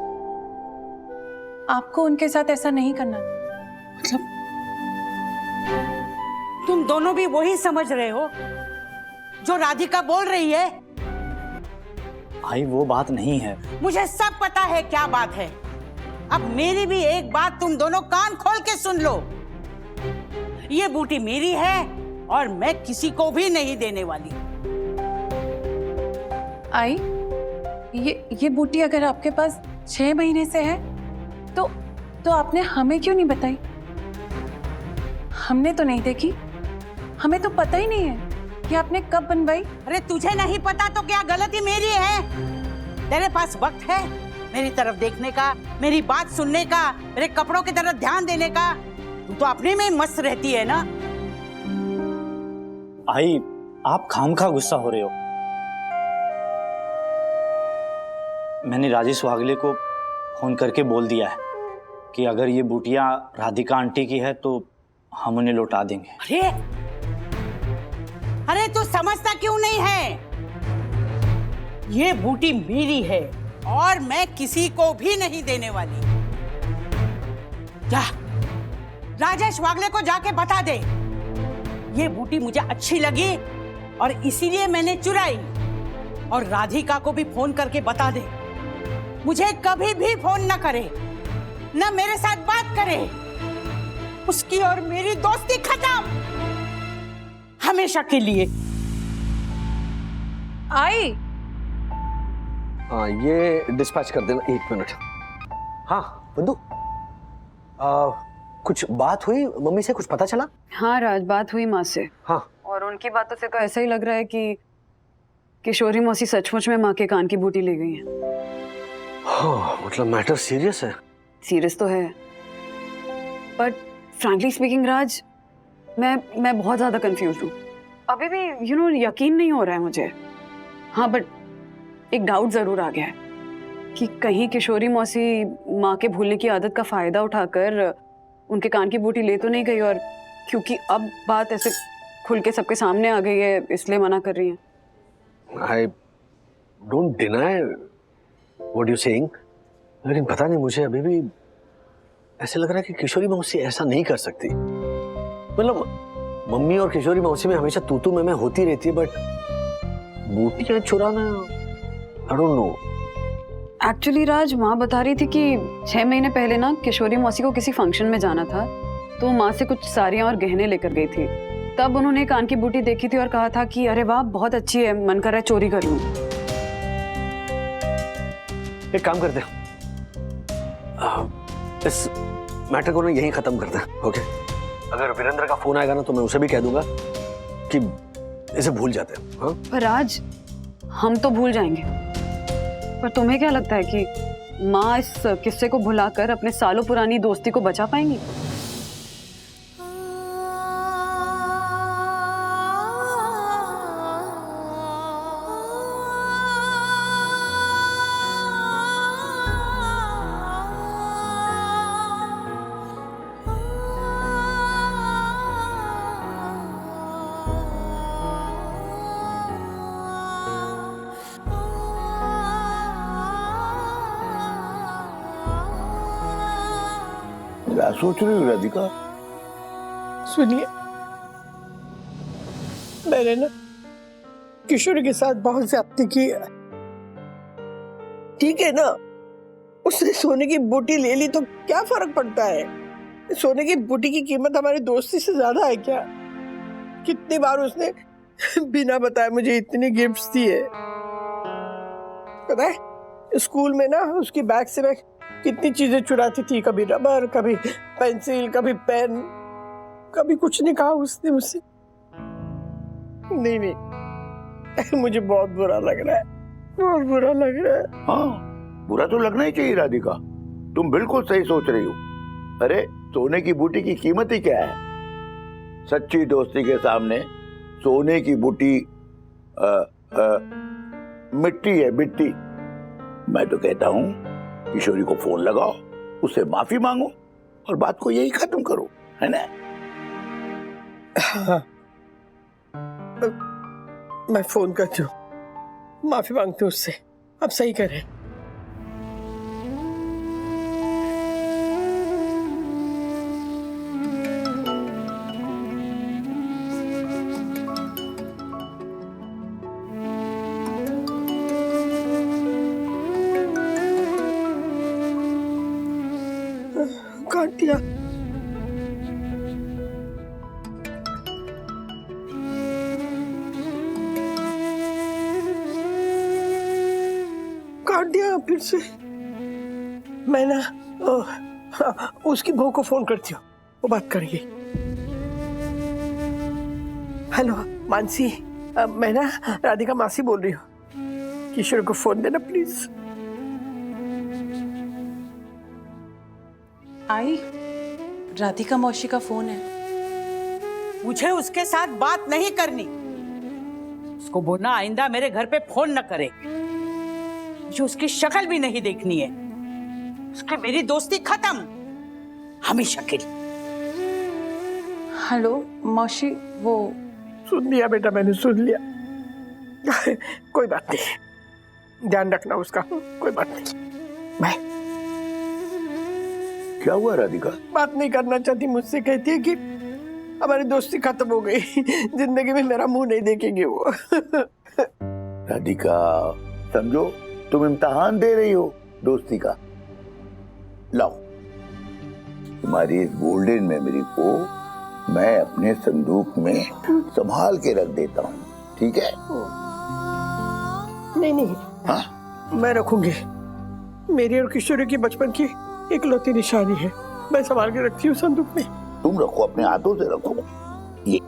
आपको उनके साथ ऐसा नहीं करना। मतलब तुम दोनों भी वही समझ रहे हो जो राधिका बोल रही है? भाई, वो बात नहीं है। मुझे सब पता है क्या बात है। अब मेरी भी एक बात तुम दोनों कान खोल के सुन लो, ये बूटी मेरी है और मैं किसी को भी नहीं देने वाली। आई, ये बूटी अगर आपके पास 6 महीने से है तो आपने हमें क्यों नहीं बताई? हमने तो नहीं देखी, हमें तो पता ही नहीं है कि आपने कब बनवाई। अरे तुझे नहीं पता तो क्या गलती मेरी है? तेरे पास वक्त है मेरी तरफ देखने का, मेरी बात सुनने का, मेरे कपड़ों की तरफ ध्यान देने का? तू तो अपने में मस्त रहती है ना। आई, आप खामखा गुस्सा हो रहे हो। मैंने राजेश वागले को फोन करके बोल दिया है कि अगर ये बूटियां राधिका आंटी की है तो हम उन्हें लौटा देंगे। अरे अरे तू समझता क्यों नहीं है? ये बूटी मेरी है और मैं किसी को भी नहीं देने वाली। जा राजेश वागले को जाके बता दे ये बूटी मुझे अच्छी लगी और इसीलिए मैंने चुराई। और राधिका को भी फोन करके बता दे मुझे कभी भी फोन न करे, न मेरे साथ बात करे। उसकी और मेरी दोस्ती खत्म हमेशा के लिए। आई हाँ, ये डिस्पैच कर देना 1 मिनट। हाँ बंधु, कुछ बात हुई मम्मी से, कुछ पता चला? हाँ राज, बात हुई माँ से। हाँ, और उनकी बातों से तो ऐसा ही लग रहा है कि किशोरी मौसी सचमुच में माँ के कान की बूटी ले गई है। हाँ, मतलब मैटर सीरियस है। सीरियस तो है, बट फ्रैंकली स्पीकिंग राज, मैं बहुत ज्यादा कंफ्यूज हूँ। अभी भी यकीन नहीं हो रहा है मुझे। हाँ बट एक डाउट जरूर आ गया है कि कहीं किशोरी मौसी माँ के भूलने की आदत का फायदा उठाकर उनके कान की बूटी ले तो नहीं गई, और क्योंकि अब बात ऐसे खुल के सबके सामने आ गई है इसलिए मना कर रही है। I don't deny what you're saying, लेकिन पता नहीं, मुझे अभी भी ऐसे लग रहा है कि किशोरी मौसी ऐसा नहीं कर सकती। मतलब मम्मी और किशोरी मौसी में हमेशा तू मैं होती रहती है, बट बूटियां चुराना I don't know। एक्चुअली राज, माँ बता रही थी कि 6 महीने पहले ना किशोरी मौसी को किसी फंक्शन में जाना था, तो माँ से कुछ साड़ियाँ और गहने लेकर गई थी। तब उन्होंने कान की बूटी देखी थी और कहा था कि अरे वाह बहुत अच्छी है, मन कर रहा है चोरी कर लूं। एक काम करते हैं, इस मैटर को ना यहीं खत्म करते हैं, ओके? अगर वीरेंद्र का फोन आएगा ना तो मैं उसे भी कह दूंगा कि इसे भूल जाते हैं। हाँ? पर राज, हम तो भूल जाएंगे, पर तुम्हें क्या लगता है कि माँ इस किस्से को भुलाकर अपने सालों पुरानी दोस्ती को बचा पाएंगी? क्या सोच रही हो राधिका? सुनिए, मैंने ना किशोरी के साथ बहुत ज्यादती की है। ठीक है ना, उसने सोने की बूटी ले ली तो क्या फर्क पड़ता है? सोने की बूटी की कीमत हमारी दोस्ती से ज्यादा है क्या? कितनी बार उसने बिना बताए मुझे इतनी गिफ्ट्स दी है। पता है, स्कूल में ना उसकी बैग से मैं कितनी चीजें चुराती थी, कभी रबर, कभी पेंसिल, कभी पेन, कभी कुछ नहीं कहा उसने मुझसे। नहीं, मुझे बहुत बुरा लग रहा है, बहुत बुरा लग रहा है। हाँ, बुरा तो लगना ही चाहिए राधिका, तुम बिल्कुल सही सोच रही हो। अरे सोने की बूटी की कीमत ही क्या है? सच्ची दोस्ती के सामने सोने की बूटी मिट्टी है, मिट्टी। मैं तो कहता हूँ किशोरी को फोन लगाओ, उससे माफी मांगो और बात को यही खत्म करो, है ना? हाँ, मैं फोन करती हूँ, माफी मांगती हूँ उससे। अब सही करे। काट दिया। काट दिया फिर से। मैं ना उसकी बहू को फोन करती हूँ, वो बात करेगी। हेलो मानसी, मैं ना राधिका मासी बोल रही हूँ, किशोर को फोन देना प्लीज। आई, राधिका मौसी का फोन है। मुझे उसके साथ बात नहीं करनी। उसको बोलना आइंदा मेरे घर पे फोन न करे। मुझे उसकी शक्ल भी नहीं देखनी है। उसकी मेरी दोस्ती खत्म, हमेशा के लिए। हेलो मौसी, वो सुन लिया बेटा, मैंने सुन लिया। कोई बात नहीं, ध्यान रखना उसका, कोई बात नहीं। मैं क्या हुआ राधिका? बात नहीं करना चाहती, मुझसे कहती है कि हमारी दोस्ती खत्म हो गई, जिंदगी में मेरा मुंह नहीं देखेंगे वो। राधिका समझो, तुम इम्तिहान दे रही हो दोस्ती का। लाओ, तुम्हारी इस गोल्डन मेमोरी को मैं अपने संदूक में संभाल के रख देता हूँ, ठीक है? नहीं, हाँ? मैं रखूंगी। मेरी और किशोरी की बचपन की इकलौती निशानी है, मैं संभाल के रखती हूँ संदूक में। तुम रखो, अपने हाथों से रखो। ये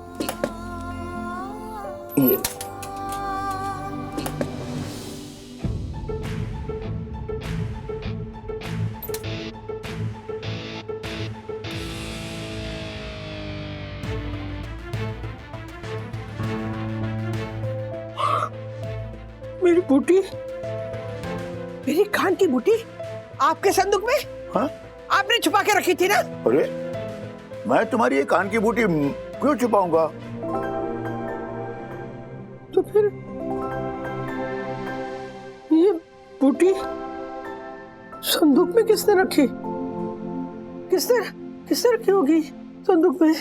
मेरी बूटी, मेरी कान की बूटी आपके संदूक में? हाँ? आपने छुपा के रखी थी ना? अरे मैं तुम्हारी ये कान की बूटी क्यों छुपाऊंगा? तो फिर ये बूटी संदूक में किसने रखी? किसने रखी होगी संदूक में?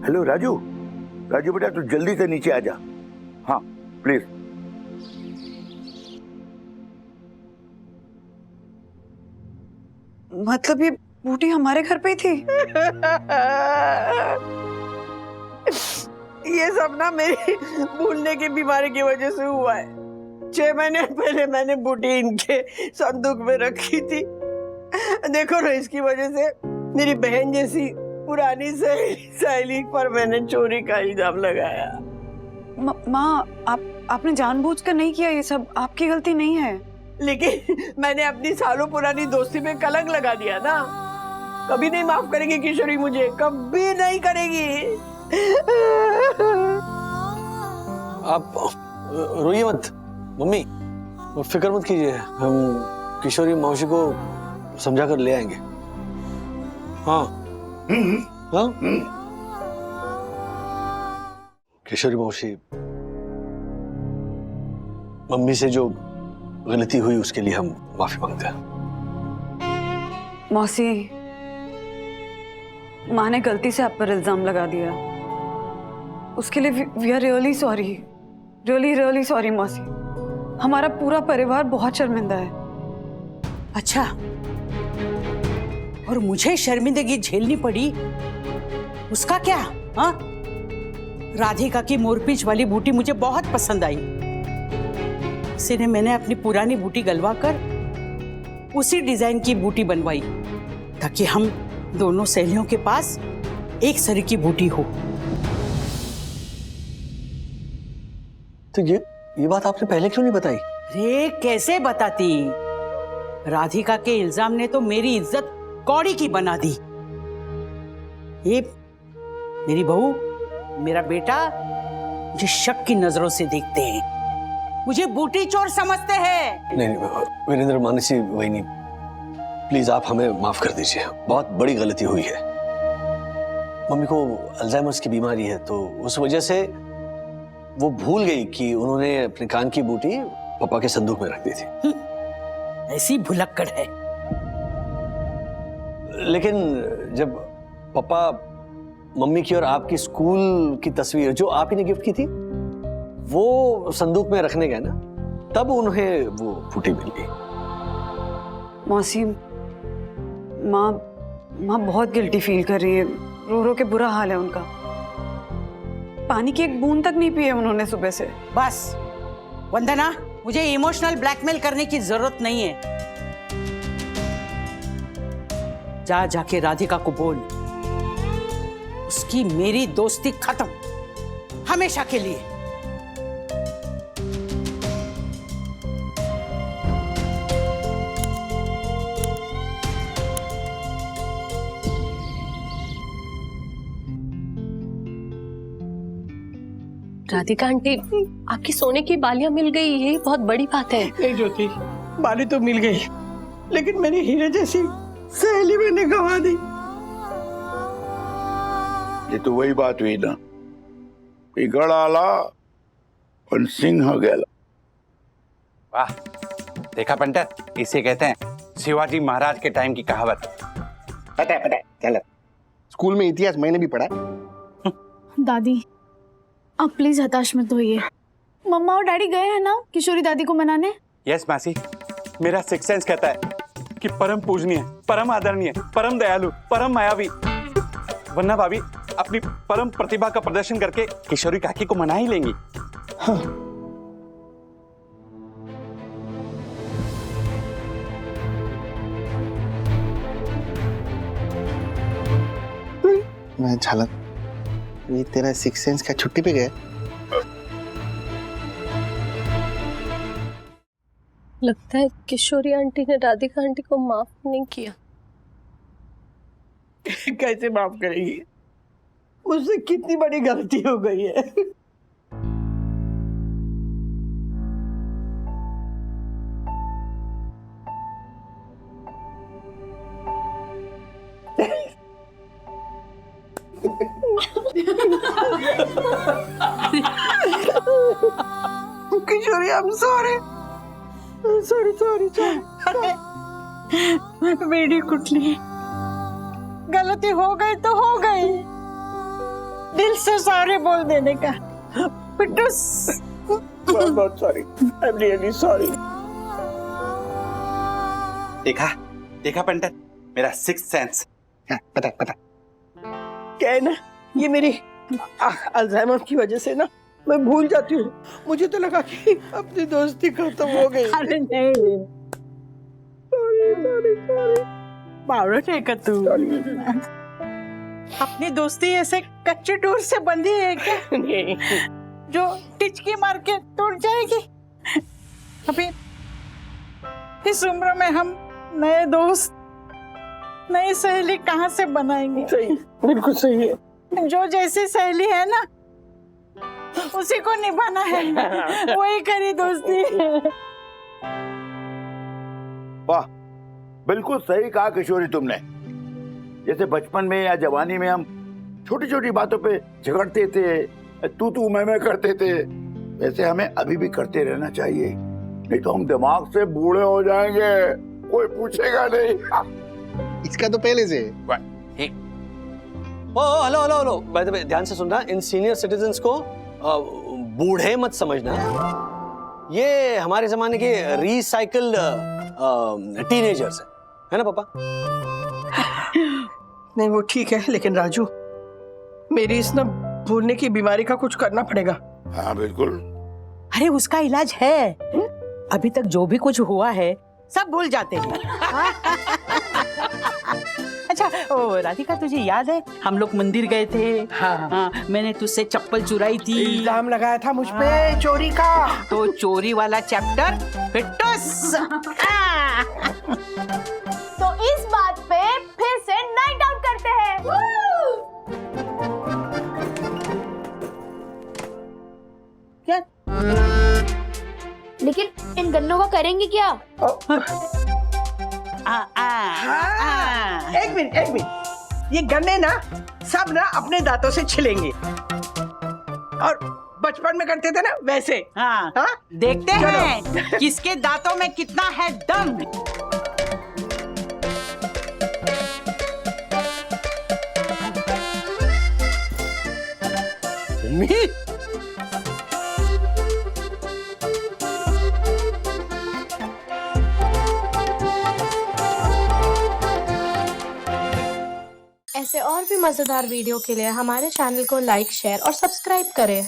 हेलो राजू, राजू बेटा तू जल्दी से नीचे आ जा। हाँ प्लीज। मतलब ये बूटी हमारे घर पे ही थी? ये सब ना मेरी भूलने की बीमारी की वजह से हुआ है। 6 महीने पहले मैंने बूटी इनके संदूक में रखी थी। देखो ना, इसकी वजह से मेरी बहन जैसी पुरानी सहेली पर मैंने चोरी का इल्जाम लगाया। माँ, आपने जानबूझकर नहीं किया, ये सब आपकी गलती नहीं है। लेकिन मैंने अपनी सालों पुरानी दोस्ती में कलंक लगा दिया ना। कभी नहीं माफ करेगी किशोरी मुझे, कभी नहीं करेगी। आप रोइए मत मम्मी, फिक्र मत कीजिए, हम किशोरी मौसी को समझा कर ले आएंगे। हाँ हाँ? किशोरी मौसी, मम्मी से जो गलती हुई उसके लिए हम माफी मांगते हैं। मौसी, माँ ने गलती से आप पर इल्जाम लगा दिया, उसके लिए we are really sorry, really sorry मौसी। हमारा पूरा परिवार बहुत शर्मिंदा है। अच्छा, और मुझे शर्मिंदगी झेलनी पड़ी, उसका क्या? हाँ, राधिका की मोरपींछ वाली बूटी मुझे बहुत पसंद आई। इसीलिए मैंने अपनी पुरानी बूटी गलवा कर उसी डिजाइन की बूटी बनवाई, ताकि हम दोनों सहेलियों के पास एक सरी की बूटी हो। तो ये बात आपने पहले क्यों नहीं बताई? रे कैसे बताती? राधिका के इल्जाम ने तो मेरी इज्जत कौड़ी की बना दी। ये मेरी बहू, मेरा बेटा मुझे शक की नजरों से देखते हैं, मुझे बूटी चोर समझते हैं। नहीं वीरेंद्र, मानसी वही, प्लीज आप हमें माफ कर दीजिए, बहुत बड़ी गलती हुई है। मम्मी को अल्जाइमर्स की बीमारी है, तो उस वजह से वो भूल गई कि उन्होंने अपने कान की बूटी पापा के संदूक में रख दी थी। ऐसी भुलक्कड़ है। लेकिन जब पापा मम्मी की और आपकी स्कूल की तस्वीर जो आप ही ने गिफ्ट की थी वो संदूक में रखने गए ना, तब उन्हें वो बूटी मिल गई। मौसी, माँ बहुत गिल्टी फील कर रही है, रो रो के बुरा हाल है उनका। पानी की एक बूंद तक नहीं पी है उन्होंने सुबह से। बस वंदना, मुझे इमोशनल ब्लैकमेल करने की जरूरत नहीं है। जाके राधिका को बोल, उसकी मेरी दोस्ती खत्म, हमेशा के लिए। राधिका आंटी, आपकी सोने की बालियां मिल गई, यही बहुत बड़ी बात है। नहीं ज्योति, बाली तो मिल गई, लेकिन मेरी हीरे जैसी सहेली मैंने गंवा दी। ये तो वही बात हुई ना, गढ़ आला और सिंह गेला। वाह, देखा पंटर, इसे कहते हैं शिवाजी महाराज के टाइम की कहावत। पता है चलो, स्कूल में इतिहास मैंने भी पढ़ा। दादी आप प्लीज हताश मत होइए। मम्मा और डैडी गए हैं ना किशोरी दादी को मनाने? यस मासी, मेरा सिक्स सेंस कहता है कि परम पूजनीय, परम आदरणीय, परम दयालु, परम मायावी, वरना भाभी अपनी परम प्रतिभा का प्रदर्शन करके किशोरी काकी को मना ही लेंगी। हाँ। मैं झालक, ये तेरा सिक्स सेंस का छुट्टी पे गया? लगता है किशोरी आंटी ने राधिका आंटी को माफ नहीं किया। कैसे माफ करेगी? मुझसे कितनी बड़ी गलती हो गई है। किशोरी, I'm sorry. sorry. मेरी कुटली, गलती हो गई तो हो गई, दिल से सॉरी बोल देने का। बहुत सॉरी, I'm really sorry. देखा पंटर, मेरा सिक्स सेंस। पता क्या है ना, ये मेरी अल्जाइमर की वजह से ना मैं भूल जाती हूँ। मुझे तो लगा कि अपनी दोस्ती खत्म हो गई। अरे नहीं, सॉरी। बावड़ट है तू। अपनी दोस्ती ऐसे कच्चे डोर से बंधी है क्या? नहीं, जो टिचकी मार के टूट जाएगी। अभी इस उम्र में हम नए दोस्त, नई सहेली कहाँ से बनाएंगे? सही, बिल्कुल सही है। जो जैसी सहेली है ना, उसी को निभाना है, वही करी दोस्ती। वाह, बिल्कुल सही कहा किशोरी तुमने। जैसे बचपन में या जवानी में हम छोटी छोटी बातों पे झगड़ते थे, तू मैं करते थे, वैसे हमें अभी भी करते रहना चाहिए, नहीं तो हम दिमाग से बूढ़े हो जाएंगे, कोई पूछेगा नहीं। इसका तो पहले से। ओ हेलो, बाय द वे ध्यान से सुनना, इन सीनियर सिटीजन्स को बूढ़े मत समझना, ये हमारे जमाने के रिसाइकल टीनेजर्स है ना पापा? नहीं वो ठीक है, लेकिन राजू, मेरी इस ना भूलने की बीमारी का कुछ करना पड़ेगा। हाँ बिल्कुल। अरे उसका इलाज है, अभी तक जो भी कुछ हुआ है सब भूल जाते हैं। अच्छा, ओ राधिका, तुझे याद है हम लोग मंदिर गए थे? हाँ, मैंने तुझसे चप्पल चुराई थी, इल्जाम लगाया था मुझ पे चोरी का। तो चोरी वाला चैप्टर फिटोस। तो इस बात पे फिर से नाइट आउट करते हैं। क्या? लेकिन इन गन्नों का करेंगे क्या? एक मिनट, ये गन्ने ना सब ना अपने दांतों से छिलेंगे, और बचपन में करते थे ना वैसे। हाँ, देखते हैं किसके दांतों में कितना है दम। ऐसे और भी मजेदार वीडियो के लिए हमारे चैनल को लाइक, शेयर और सब्सक्राइब करें।